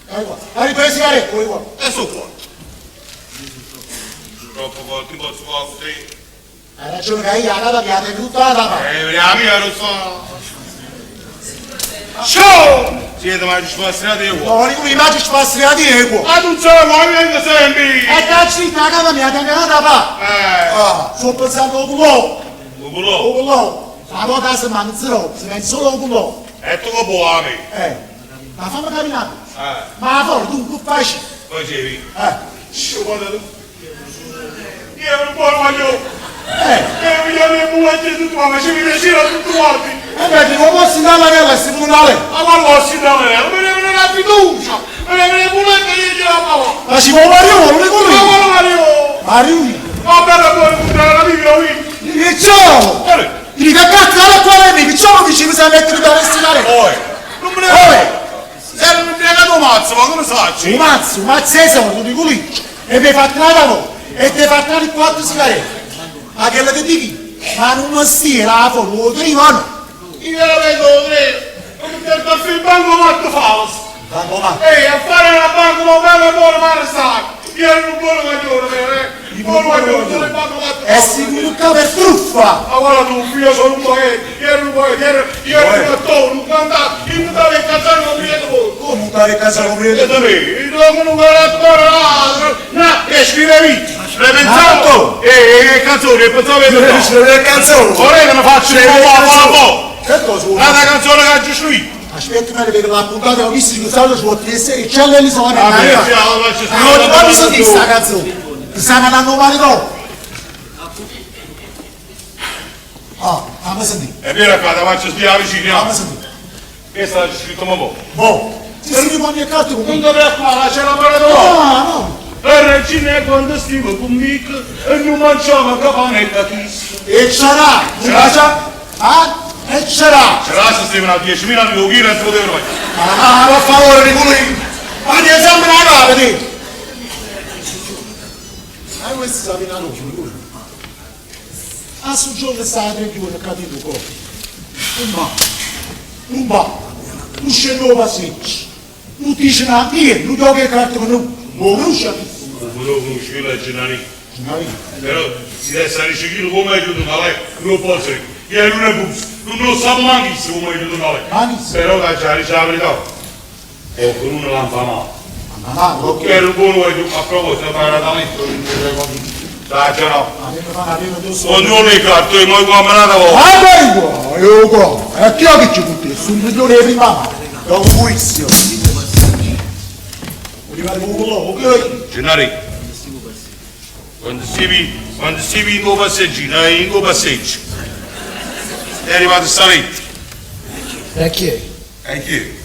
Guarda qua. Hai preso sigarette, vuoi qua? E so qua. Troppo volte in posso fare così. Hai ragione che io la casa mi ha tenuto la tapa. La mia non so. Ciao! Siete mai spassinati io qua? No, Nicolino, immagini spassinati io qua. Ma tu sai, ma vieni sempre! E cazzo, la casa mi ha tenuto la tapa. Ah, sto pensando al culo. Lo culo? Al culo. La tua casa mi zero, si vede solo al culo. E tu che puoi? Ma fammi camminare. Ma fuori, tu che fai? Facevi? Guarda tu. Io non può voglio. Io mi muoio tutto, ma ci mi piaceva tutto quanti. Beh, ti posso andare alla vela, si può andare. Ma quando posso andare alla vela? Non la fiducia. Non la muletta che io ce la favo. Ma si può Mario, non le conosco. Ma quale Mario? Mario. Va bene, poi comprare la Bibbia qui. Che ciao! Ti che cazzo alla quale mi diciamo che ci bisogna mettere da vestinare. Poi. Non me ne vuoi. Se non mi hai dato mazzo, ma come sai? Un mazzo è solo, tu dico lì. E mi hai fatto la lavoro. E ti hai fatto le 4 sigarette. Ma che la che dici? Ma non stia la foto, lo trivano. Io la vedo, non mi devo fare il banco matto falso. Banco matto? A fare la banca non vengo buono mare sacco. Io ero un buono maglione, buono maglione, sono il banco matto falso. È sicuro che per truffa. Ma guarda tu, io sono un poeta, io ero un poeta, io ero un attore, un cantante, io non stavo in canzone con mio voi. Come non stavi in canzone con mio E da me, io non guardo l'attore, no, che scrivevi. Le pensavo, e canzoni, e pensavo che scrivere canzoni. Vorrei che mi faccio un po'. Che cosa vuoi? Una canzone che ha giusto lui. Aspetta un attimo, la puntata ho visto che stavo su e c'è le sono Non mi sono di sta canzone. Ti stiamo andando male troppo. Fammi sentire. È vero che la faccio stiare vicino. Fammi sentire. Che sta scritto mamma? Boh. Ti scrivi quando è carto Non dovrei fare, c'è la parola. No. La regina quando stivo con Mick e non mangiava capanetta kiss. E c'era. E c'era. C'era se stivano a 10.000 di Luchino e non potevano fare. Ma per favore, Nicolino. Ma ti sembra una cava, ti? Ma questo sa venire a noi, a sul giorno sta a 3 giorni, capito cosa? Non va. Non scende lo passeggio. Non dice una via, non gioca le carte con noi. Non conosce. Non conosci la Gennari. Però si deve stare sicuro come aiuto a lei, non può essere. Io non è busto, non lo sa manchi come aiuto a lei. Però da già la verità. O con una lampa male. Ok. Che era un buono a proposito per Natale. Dai, già no. Ognuno le carte, ma come nata vuoi? Ah, dai qua, io qua. E chi è che ci putti? Su un milione di prima. È un buissimo. Gennari, quando stivi in tuo passeggino, in tuo passeggio, è arrivato a Saletti. E chi è? E chi è?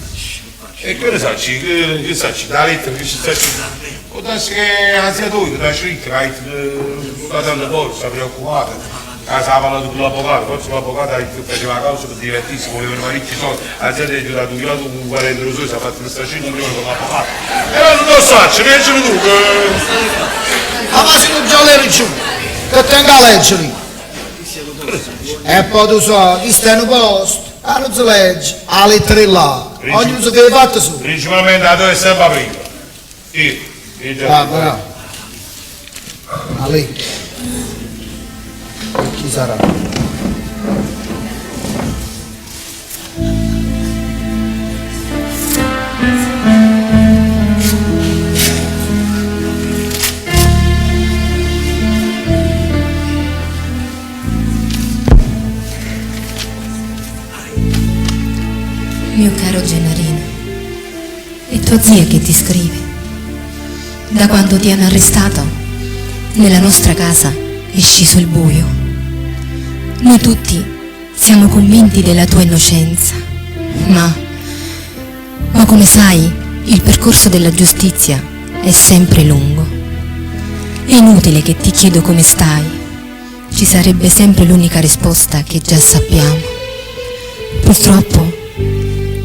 E che ne sai? Che sai? Da lettera che ci sta? O da che anzi a tu, da scritto, che hai tanto poi, sta preoccupata. Casa parlato con l'avvocato, forse l'avvocato faceva la causa per divertirsi, voleva parecchi soldi, anzi ha dato un chilometro con 40 euro, si è fatto questa scena prima con l'avvocato. E non lo so, ce ne leggere tu Ma Massimo già le giù, che tenga a leggere. E poi tu so, chi sta in un posto, non si legge, a lettere là, ognuno si che hai fatto su. Principalmente a dove sempre prima. Bravo. A lei. Chi sarà? Mio caro Gennarino, è tua zia che ti scrive. Da quando ti hanno arrestato, nella nostra casa è sceso il buio. Noi tutti siamo convinti della tua innocenza, ma come sai, il percorso della giustizia è sempre lungo. È inutile che ti chiedo come stai, ci sarebbe sempre l'unica risposta che già sappiamo. Purtroppo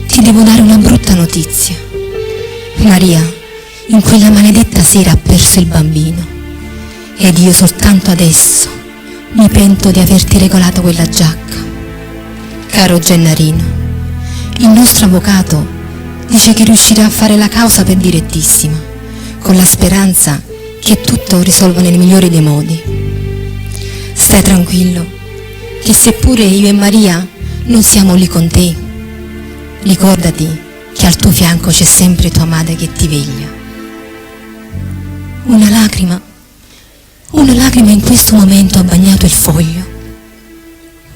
ti devo dare una brutta notizia. Maria, in quella maledetta sera ha perso il bambino ed io soltanto adesso mi pento di averti regalato quella giacca. Caro Gennarino, il nostro avvocato dice che riuscirà a fare la causa per direttissima, con la speranza che tutto risolva nel migliore dei modi. Stai tranquillo, che seppure io e Maria non siamo lì con te, ricordati che al tuo fianco c'è sempre tua madre che ti veglia. Una lacrima in questo momento ha bagnato il foglio,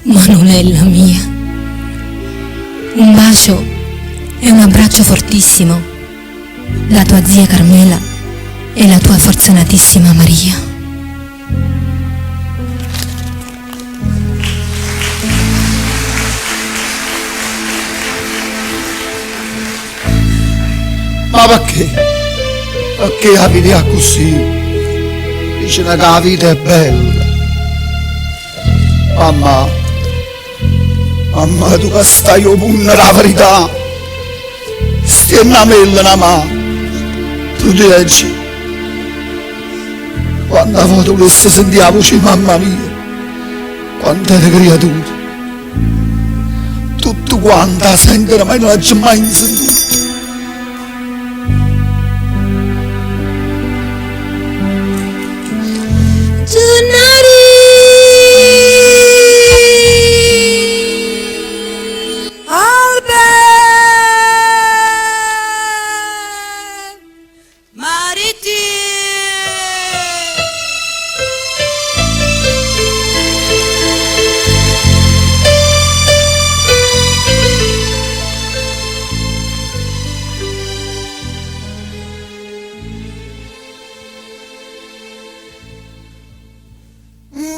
ma non è la mia. Un bacio e un abbraccio fortissimo da tua zia Carmela e la tua fortunatissima Maria. Ma perché? Perché la vita così? Dice che la vita è bella. Mamma, tu che stai io punna la verità. Stai una mella, ma tu dici. Quando avevo volesse sentire la voce di mamma mia, quando ero creatura, tutto quanto la sentono, ma non l'ho mai sentito.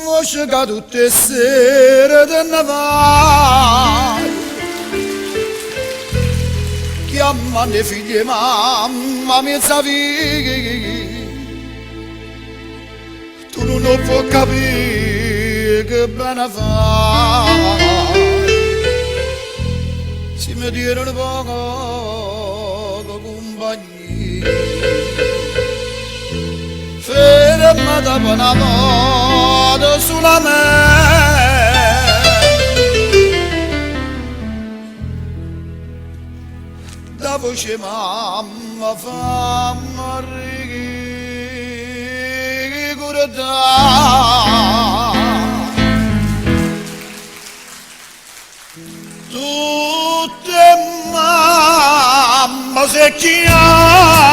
Voce che tutte le sere te ne vai, chiamano le figlie mamma mezza figlia, tu non lo puoi capire che bene fai, si mi dicono poco compagnia. Fermata per una volta sulla me, da voce mamma fammi ricordare tutte mamma se chiamano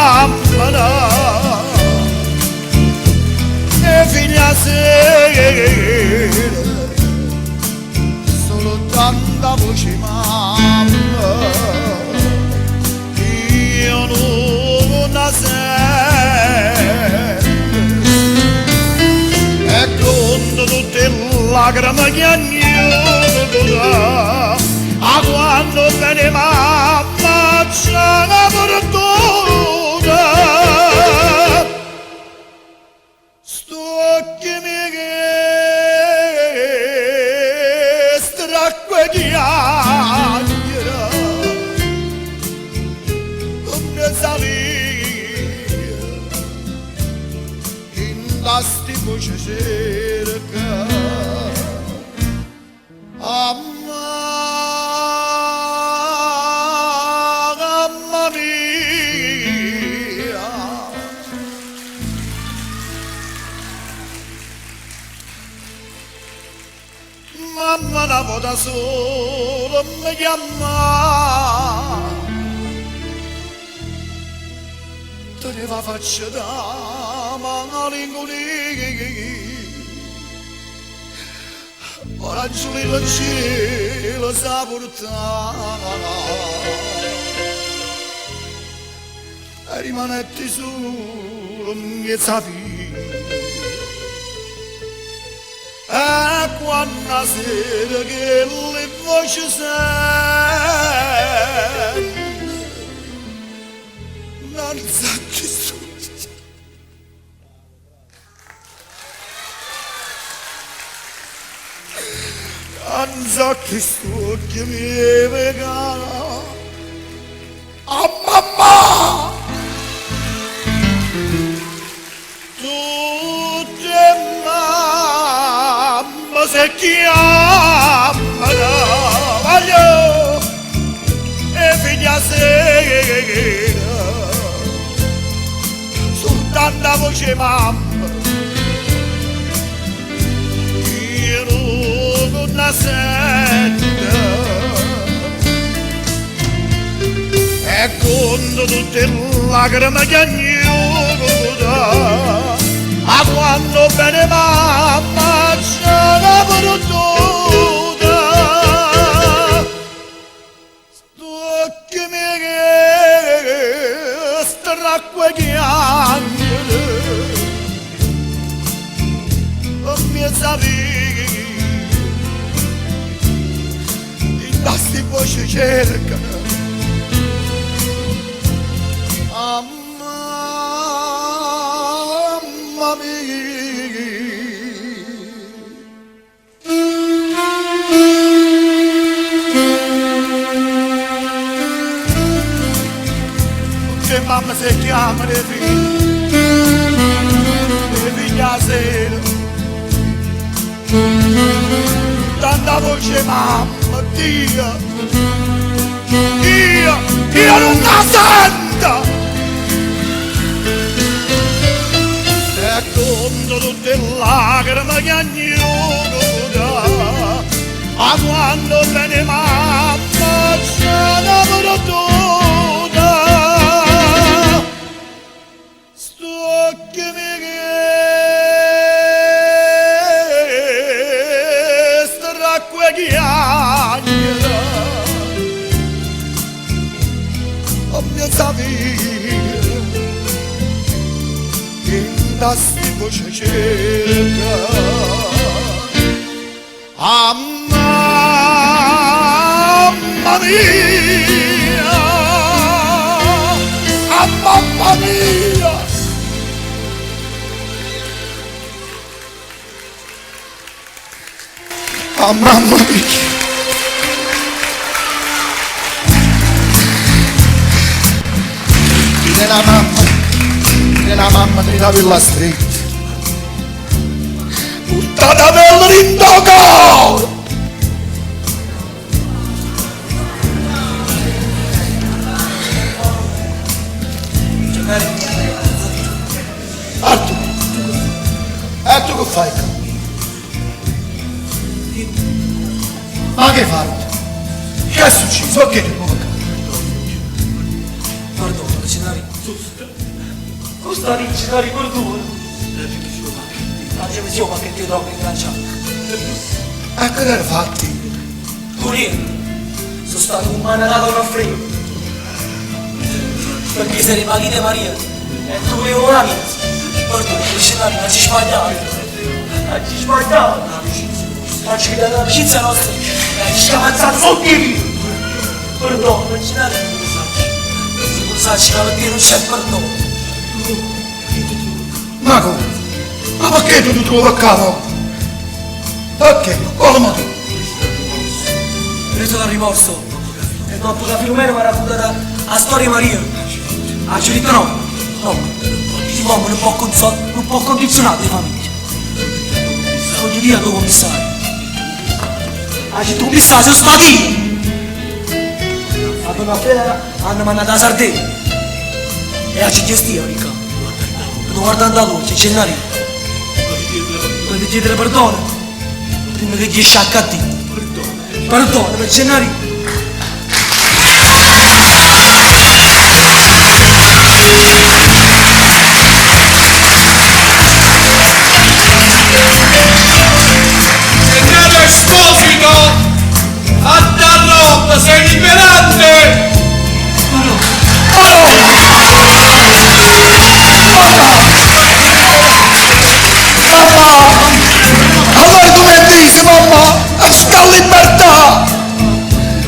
figlia sera, solo tanta voce mamma, io non la sento, e con tutte le lacrime che agnodo, a quando bene mamma c'è la fortuna. Occhi miei stracque chiacchiera come salire in tasti voce cerca mamma mia. Mamma la vota solo mi chiama, te ne va faccia da malinconia, ora giù il cielo sa portare, e rimanetti solo mezza vita. E quando sera che le voci sento, non sa chi sono. Non sa chi sto che mi regala a mamma. Tutte se chiamano, voglio tanta voce mamma, io non la sento, e conto tutte le lacrime che agnuda, a quando bene mamma ce l'ha perduta, sto che stracque chiagnere, mi sapevi, in tasti voce cercano, mamma mia. Che mamma si chiama le figlie a sera, tanta voce mamma, Dio, io non la sento, e conto tutte le lacrime che agnuda, a quando bene mamma ce l'ha perduta, sto che mi stracque chiagnera, o mio sapere, in tasti voce cerca, mamma mia, mamma mia. Mamma mia. Viene la mamma di la Villa Street. Puttana del rindogo! Arturo, e tu che fai? Ma che fai? Che è successo? Che ti può fare? Perdono, Cenari. Cosa dici, Cenari, perdono? Facciamo ma che ti trovo ingranciato. E che ne hai fatti? Corriere, sono stato un mananato a freddo. Perché sei ripartita Maria e tu volevo una vita. Perdono, Cenari, non ci sbagliamo. Non ci sbagliamo. Faccio che dall'amicizia nostra ci stiamo alzando sotto i piedi. Perdono, Cenari. Se non sai che non c'è perdono. Ma come? Ma perché tu ti trovi a capo? Perché? Quale motivo? Preso dal rimorso e dopo da Filomeno mi ha raccontato la storia di Maria. Ha detto no, l'uomo non può condizionare le famiglie. Voglio dire al tuo commissario. Ha detto commissario, sono sbatito. A donna Federa hanno mandato la Sardegna e a ci gestire il campo. Sto guardando la luce, c'è Cenari. Puoi chiedere perdono prima che gli sciacca a te. Perdono per Cenari. Gennaro Esposito, fatta rotta, sei liberante! Allora tu mi dici, mamma, esca libertà!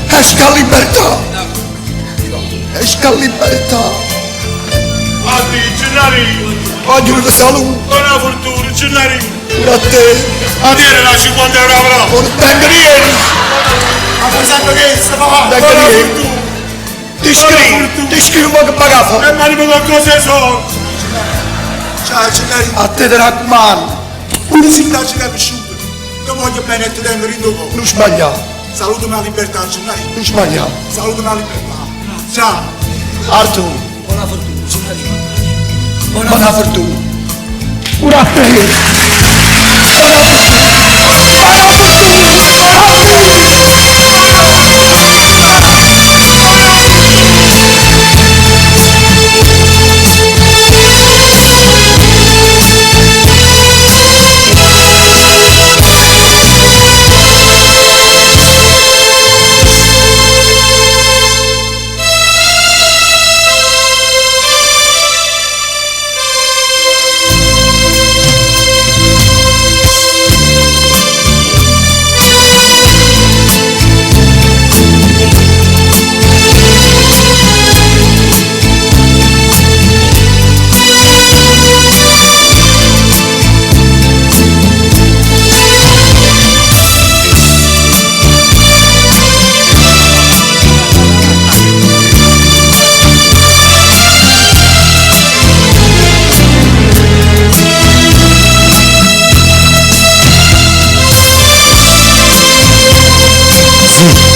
Esca libertà! Esca libertà! Addi, Gennari, Voglio che salute! buona fortuna, Gennari. Pure a te! A dire la 50 euro avrò. Venga ieri! Ma per esempio che si fa? Venga ieri! Ti scrivo che pagato! E mani per qualcosa sono. Ciao Gennari, A te ti raccomando! una sindaci capisciuta. Io voglio bene e ti tengo rindogo. Non sbagliare! Salutami la libertà, Gennari. Non sbagliare! Salutami la libertà. Ciao. Arturo! Buona fortuna, Cenari. Buona fortuna. Pure a te. Sì.